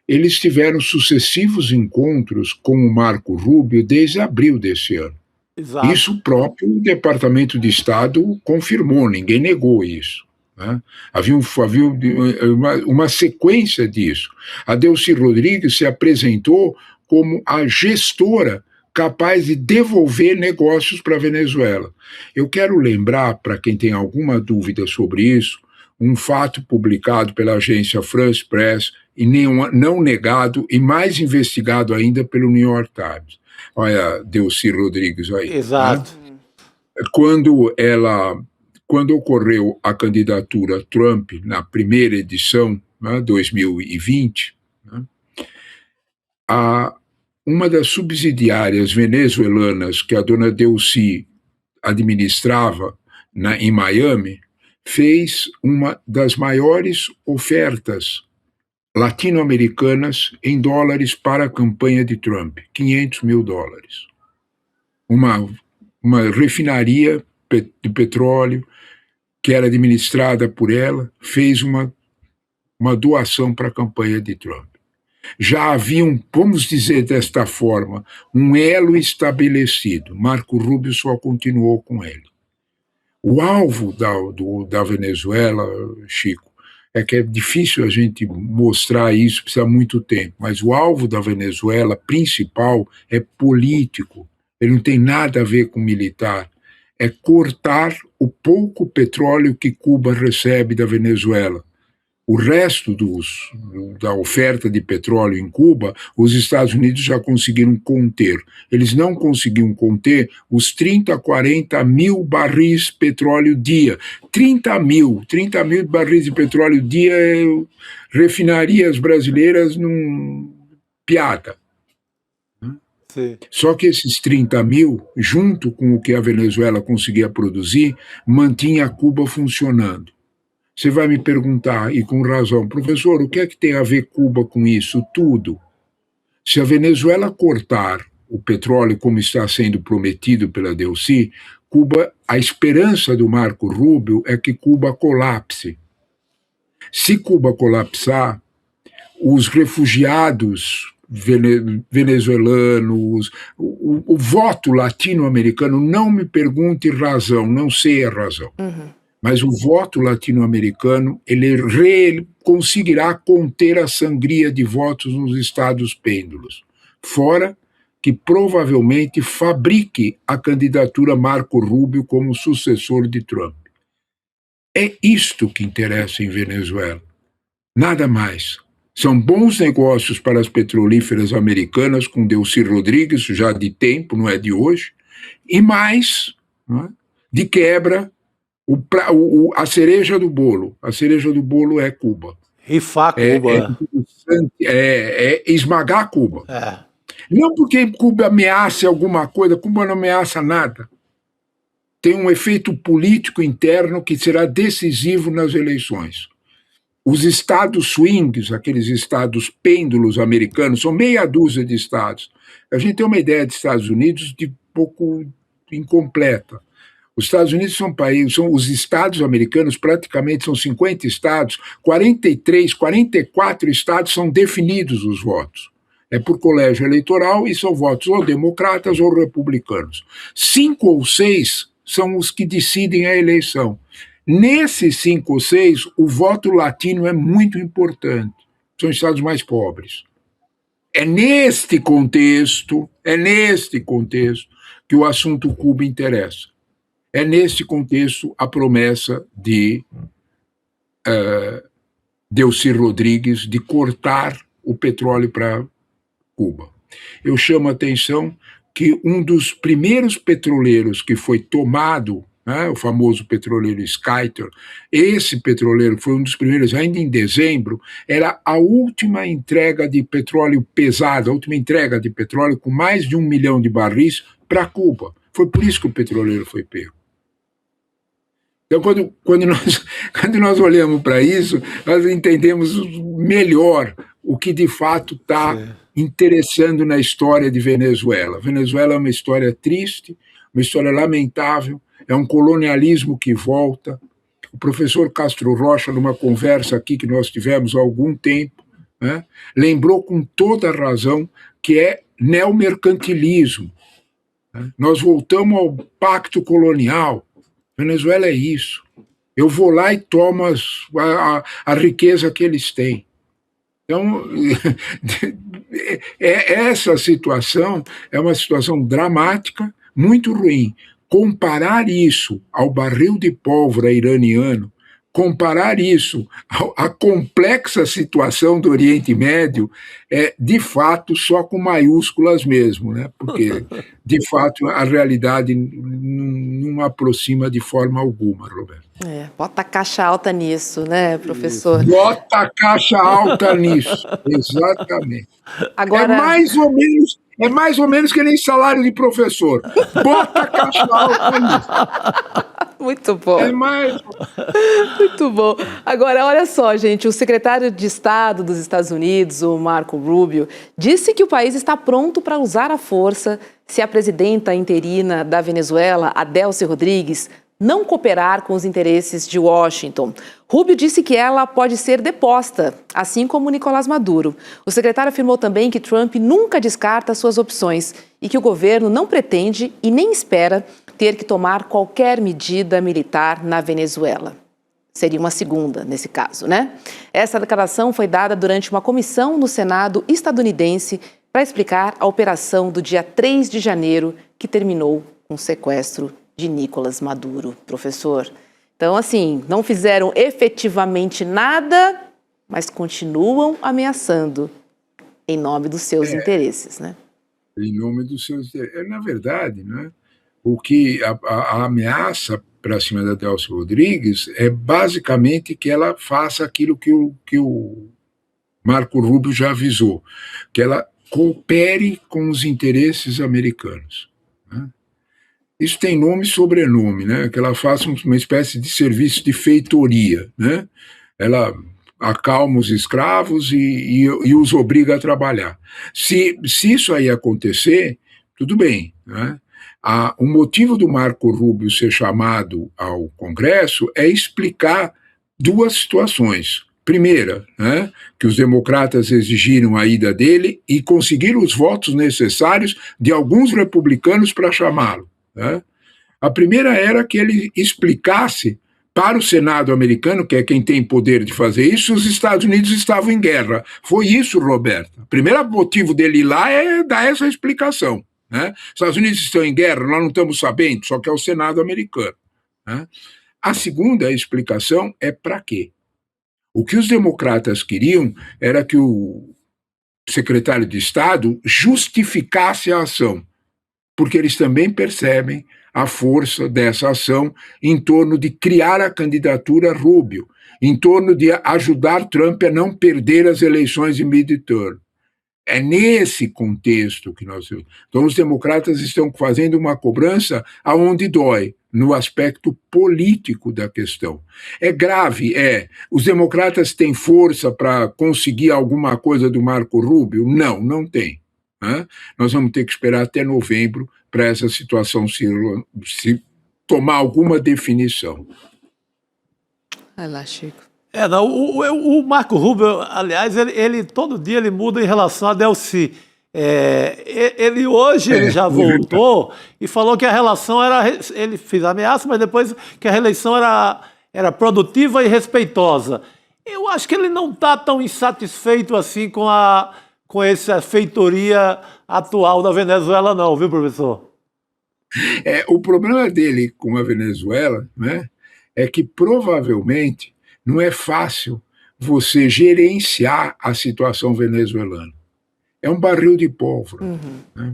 Eles tiveram sucessivos encontros com o Marco Rubio desde abril desse ano. Exato. Isso o próprio Departamento de Estado confirmou, ninguém negou isso. Né? Havia uma sequência disso. A Delcy Rodrigues se apresentou como a gestora capaz de devolver negócios para a Venezuela. Eu quero lembrar, para quem tem alguma dúvida sobre isso, um fato publicado pela agência France Press e não negado e mais investigado ainda pelo New York Times. Olha, Delcy Rodrigues aí. Exato. Né? Quando ocorreu a candidatura Trump na primeira edição, né, 2020, né, uma das subsidiárias venezuelanas que a dona Delcy administrava em Miami fez uma das maiores ofertas latino-americanas em dólares para a campanha de Trump, $500 mil. Uma refinaria de petróleo que era administrada por ela fez uma doação para a campanha de Trump. Já havia, vamos dizer desta forma, um elo estabelecido. Marco Rubio só continuou com ele. O alvo da Venezuela, Chico, é que é difícil a gente mostrar isso, precisa muito tempo, mas o alvo da Venezuela principal é político, ele não tem nada a ver com militar, é cortar o pouco petróleo que Cuba recebe da Venezuela. O resto da oferta de petróleo em Cuba, os Estados Unidos já conseguiram conter. Eles não conseguiam conter os 30 a 40 mil barris de petróleo dia. 30 mil barris de petróleo dia, refinarias brasileiras não piada. Sim. Só que esses 30 mil, junto com o que a Venezuela conseguia produzir, mantinha Cuba funcionando. Você vai me perguntar, e com razão, professor, o que é que tem a ver Cuba com isso tudo? Se a Venezuela cortar o petróleo como está sendo prometido pela Delcy, Cuba, a esperança do Marco Rubio é que Cuba colapse. Se Cuba colapsar, os refugiados venezuelanos, o voto latino-americano, não me pergunte razão, não sei a razão. Mas o voto latino-americano, ele conseguirá conter a sangria de votos nos estados pêndulos, fora que provavelmente fabrique a candidatura Marco Rubio como sucessor de Trump. É isto que interessa em Venezuela, nada mais. São bons negócios para as petrolíferas americanas, com Delcy Rodrigues, já de tempo, não é de hoje, e mais, não é, de quebra, a cereja do bolo. A cereja do bolo é Cuba. Rifar Cuba. É esmagar Cuba. Não porque Cuba ameace alguma coisa, Cuba não ameaça nada. Tem um efeito político interno que será decisivo nas eleições. Os estados swings, aqueles estados pêndulos americanos, são meia dúzia de estados. A gente tem uma ideia dos Estados Unidos de pouco incompleta. Os Estados Unidos são os estados americanos, praticamente são 50 estados, 43, 44 estados são definidos os votos. É por colégio eleitoral e são votos ou democratas ou republicanos. 5 ou 6 são os que decidem a eleição. Nesses 5 ou 6, o voto latino é muito importante. São estados mais pobres. É neste contexto que o assunto Cuba interessa. É neste contexto a promessa de Delcy Rodrigues de cortar o petróleo para Cuba. Eu chamo a atenção que um dos primeiros petroleiros que foi tomado né, o famoso petroleiro Skyter. Esse petroleiro foi um dos primeiros, ainda em dezembro, era a última entrega de petróleo pesado, a última entrega de petróleo com mais de 1 milhão de barris para Cuba. Foi por isso que o petroleiro foi pego. Então, quando nós olhamos para isso, nós entendemos melhor o que de fato está interessando na história de Venezuela. Venezuela é uma história triste, uma história lamentável, é um colonialismo que volta. O professor Castro Rocha, numa conversa aqui que nós tivemos há algum tempo, né, lembrou com toda razão que é neomercantilismo. Né? Nós voltamos ao pacto colonial. Venezuela é isso. Eu vou lá e tomo a riqueza que eles têm. Então, essa situação é uma situação dramática, muito ruim. Comparar isso ao barril de pólvora iraniano, comparar isso à complexa situação do Oriente Médio, é de fato só com maiúsculas mesmo, né? Porque, de fato, a realidade não aproxima de forma alguma, Roberto. Bota a caixa alta nisso, né, professor? Bota a caixa alta nisso, exatamente. Agora... É mais ou menos que nem salário de professor. Bota a caixa alta nisso. Muito bom. É mais... Muito bom. Agora, olha só, gente, o secretário de Estado dos Estados Unidos, o Marco Rubio, disse que o país está pronto para usar a força se a presidenta interina da Venezuela, a Delcy Rodrigues, não cooperar com os interesses de Washington. Rubio disse que ela pode ser deposta, assim como Nicolás Maduro. O secretário afirmou também que Trump nunca descarta suas opções e que o governo não pretende e nem espera ter que tomar qualquer medida militar na Venezuela. Seria uma segunda, nesse caso, né? Essa declaração foi dada durante uma comissão no Senado estadunidense para explicar a operação do dia 3 de janeiro, que terminou com o sequestro de Nicolás Maduro, professor. Então, assim, não fizeram efetivamente nada, mas continuam ameaçando em nome dos seus interesses, né? Em nome dos seus interesses. Na verdade, né, o que a ameaça para cima da Delcy Rodrigues é basicamente que ela faça aquilo que o Marco Rubio já avisou, que ela coopere com os interesses americanos. Né? Isso tem nome e sobrenome, né? Que ela faça uma espécie de serviço de feitoria, né? Ela acalma os escravos e os obriga a trabalhar. Se isso aí acontecer, tudo bem, né? O motivo do Marco Rubio ser chamado ao Congresso é explicar duas situações. Primeira, né, que os democratas exigiram a ida dele e conseguiram os votos necessários de alguns republicanos para chamá-lo. Né? A primeira era que ele explicasse para o Senado americano, que é quem tem poder de fazer isso, os Estados Unidos estavam em guerra. Foi isso, Roberto. O primeiro motivo dele ir lá é dar essa explicação. Né? Os Estados Unidos estão em guerra, nós não estamos sabendo, só que é o Senado americano. Né? A segunda explicação é para quê? O que os democratas queriam era que o secretário de Estado justificasse a ação, porque eles também percebem a força dessa ação em torno de criar a candidatura Rubio, em torno de ajudar Trump a não perder as eleições de midterm. É nesse contexto que nós... Então, os democratas estão fazendo uma cobrança aonde dói, no aspecto político da questão. É grave, Os democratas têm força para conseguir alguma coisa do Marco Rubio? Não, não tem. Né? Nós vamos ter que esperar até novembro para essa situação se tomar alguma definição. Vai lá, Chico. Não, o Marco Rubio, aliás, ele todo dia ele muda em relação a Delcy. Ele hoje já voltou e falou que a relação era... Ele fez ameaça, mas depois que a reeleição era produtiva e respeitosa. Eu acho que ele não está tão insatisfeito assim com essa feitoria atual da Venezuela, não, viu, professor? O problema dele com a Venezuela, né, é que provavelmente não é fácil você gerenciar a situação venezuelana. É um barril de pólvora. Né?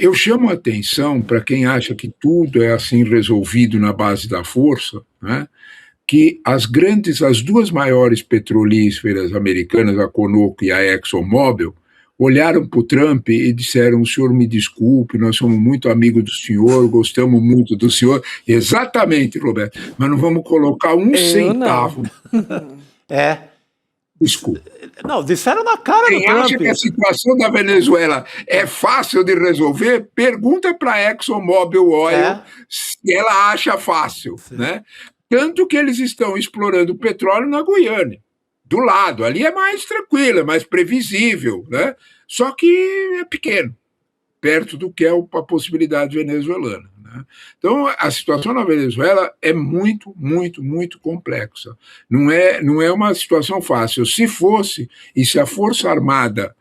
Eu chamo a atenção para quem acha que tudo é assim resolvido na base da força, né? Que as duas maiores petrolíferas americanas, a Conoco e a ExxonMobil, olharam para o Trump e disseram: o senhor me desculpe, nós somos muito amigos do senhor, gostamos muito do senhor. Exatamente, Roberto, mas não vamos colocar um centavo. Desculpa. Não, disseram na cara Quem do Trump. acha que a situação da Venezuela é fácil de resolver, pergunta para a ExxonMobil Oil se ela acha fácil, né? Tanto que eles estão explorando petróleo na Guiana, do lado. Ali é mais tranquilo, é mais previsível, né? Só que é pequeno, perto do que é a possibilidade venezuelana, né? Então, a situação na Venezuela é muito, muito, muito complexa. Não é uma situação fácil. Se fosse, e se a Força Armada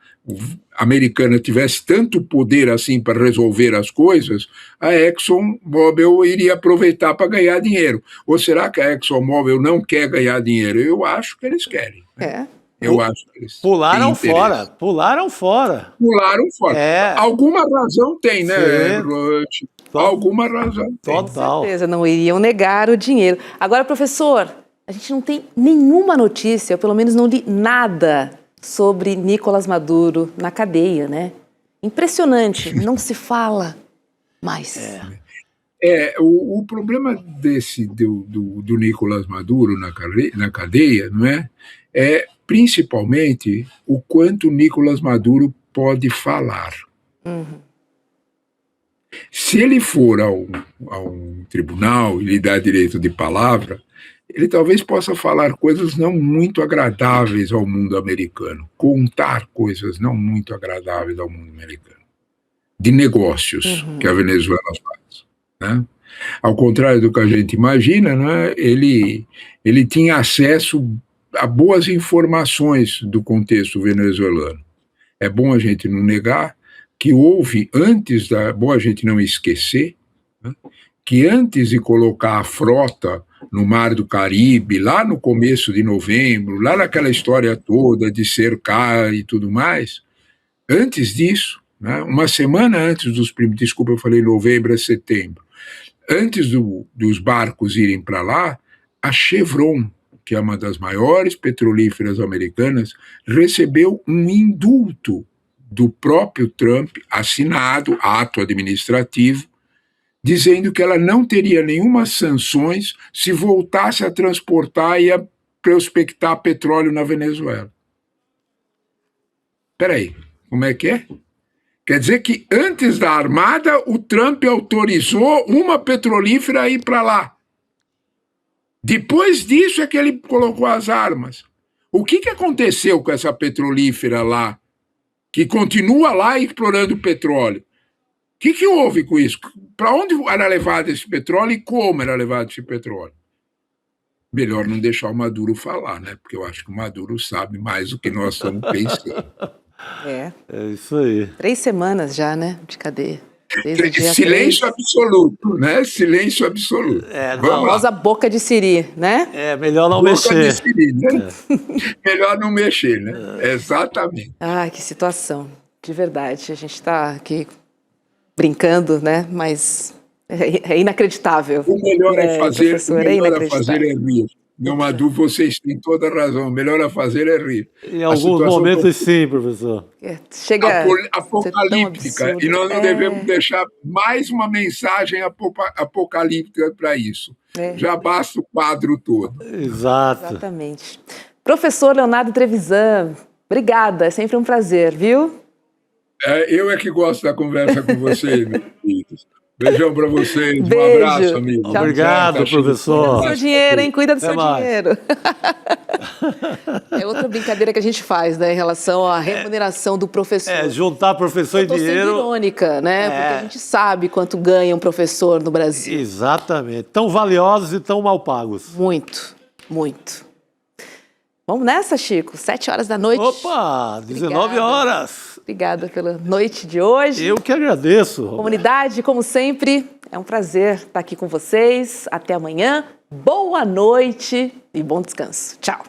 americana tivesse tanto poder assim para resolver as coisas, a ExxonMobil iria aproveitar para ganhar dinheiro. Ou será que a ExxonMobil não quer ganhar dinheiro? Eu acho que eles querem. Né? Eu acho que eles Pularam têm fora. Alguma razão tem, né, Ruth? Alguma razão tem. Total. Com certeza, não iriam negar o dinheiro. Agora, professor, a gente não tem nenhuma notícia, eu pelo menos não li nada sobre Nicolás Maduro na cadeia, né? Impressionante, não se fala mais. O problema do Nicolás Maduro na cadeia, não é principalmente o quanto Nicolás Maduro pode falar. Se ele for a um tribunal e lhe dá direito de palavra, ele talvez possa falar coisas não muito agradáveis ao mundo americano, contar coisas não muito agradáveis ao mundo americano, de negócios que a Venezuela faz, né? Ao contrário do que a gente imagina, né, ele tinha acesso a boas informações do contexto venezuelano. É bom a gente não negar que houve, bom a gente não esquecer, né, que antes de colocar a frota no Mar do Caribe, lá no começo de novembro, lá naquela história toda de cercar e tudo mais, antes disso, né, uma semana antes desculpa, eu falei novembro, é setembro, antes dos barcos irem para lá, a Chevron, que é uma das maiores petrolíferas americanas, recebeu um indulto do próprio Trump, assinado, ato administrativo, dizendo que ela não teria nenhuma sanções se voltasse a transportar e a prospectar petróleo na Venezuela. Espera aí, como é que é? Quer dizer que antes da Armada, o Trump autorizou uma petrolífera a ir para lá. Depois disso é que ele colocou as armas. O que aconteceu com essa petrolífera lá, que continua lá explorando petróleo? O que houve com isso? Para onde era levado esse petróleo e como era levado esse petróleo? Melhor não deixar o Maduro falar, né? Porque eu acho que o Maduro sabe mais do que nós estamos pensando. É isso aí. 3 semanas já, né, de cadeia. Silêncio absoluto, né? Silêncio absoluto. A famosa boca de siri, né? Melhor não boca mexer. De siri, né? Melhor não mexer, né? Exatamente. Ai, que situação. De verdade. A gente está aqui brincando, né? Mas é inacreditável. O melhor a fazer é rir. Não há dúvida, vocês têm toda a razão. O melhor a fazer é rir. Em alguns momentos, sim, professor. Chega apocalíptica. E nós não devemos deixar mais uma mensagem apocalíptica para isso. Já basta o quadro todo. Exato. Exatamente. Professor Leonardo Trevisan, obrigada. É sempre um prazer, viu? Eu é que gosto da conversa com vocês, meus queridos. Beijão para vocês. Beijo. Um abraço, amigo. Tchau, obrigado, professor. Cuida do seu dinheiro, hein? Cuida do seu mais. dinheiro. É outra brincadeira que a gente faz, né? Em relação à remuneração do professor. Juntar professor e dinheiro. Eu tô sendo irônica, né? Porque a gente sabe quanto ganha um professor no Brasil. Exatamente. Tão valiosos e tão mal pagos. Muito, muito. Vamos nessa, Chico? 7 horas da noite. Opa, 19 horas. Obrigada pela noite de hoje. Eu que agradeço. Comunidade, como sempre, é um prazer estar aqui com vocês. Até amanhã. Boa noite e bom descanso. Tchau.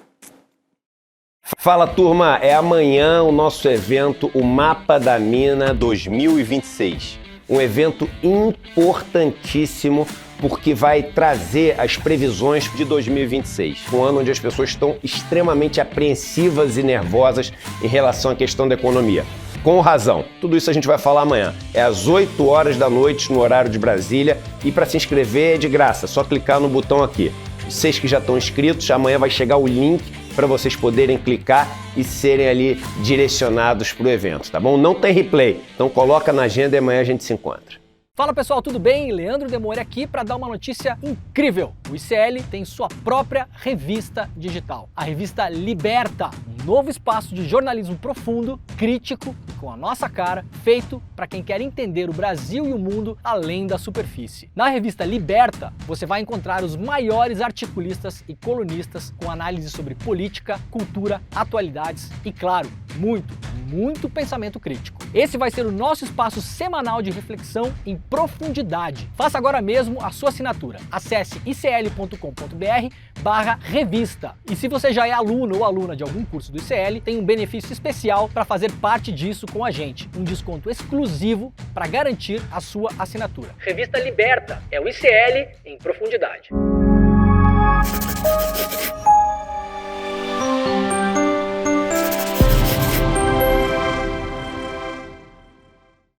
Fala, turma. É amanhã o nosso evento, o Mapa da Mina 2026. um evento importantíssimo porque vai trazer as previsões de 2026, um ano onde as pessoas estão extremamente apreensivas e nervosas em relação à questão da economia. Com razão. Tudo isso a gente vai falar amanhã. É às 8 horas da noite no horário de Brasília e para se inscrever é de graça, só clicar no botão aqui. Vocês que já estão inscritos, amanhã vai chegar o link para vocês poderem clicar e serem ali direcionados para o evento, tá bom? Não tem replay, então coloca na agenda e amanhã a gente se encontra. Fala pessoal, tudo bem? Leandro Demore aqui para dar uma notícia incrível. O ICL tem sua própria revista digital, a revista Liberta, um novo espaço de jornalismo profundo, crítico, com a nossa cara, feito para quem quer entender o Brasil e o mundo além da superfície. Na revista Liberta, você vai encontrar os maiores articulistas e colunistas com análise sobre política, cultura, atualidades e, claro, muito pensamento crítico. Esse vai ser o nosso espaço semanal de reflexão em profundidade. Faça agora mesmo a sua assinatura. Acesse icl.com.br/revista. E se você já é aluno ou aluna de algum curso do ICL, tem um benefício especial para fazer parte disso com a gente. Um desconto exclusivo para garantir a sua assinatura. Revista Liberta é o ICL em profundidade.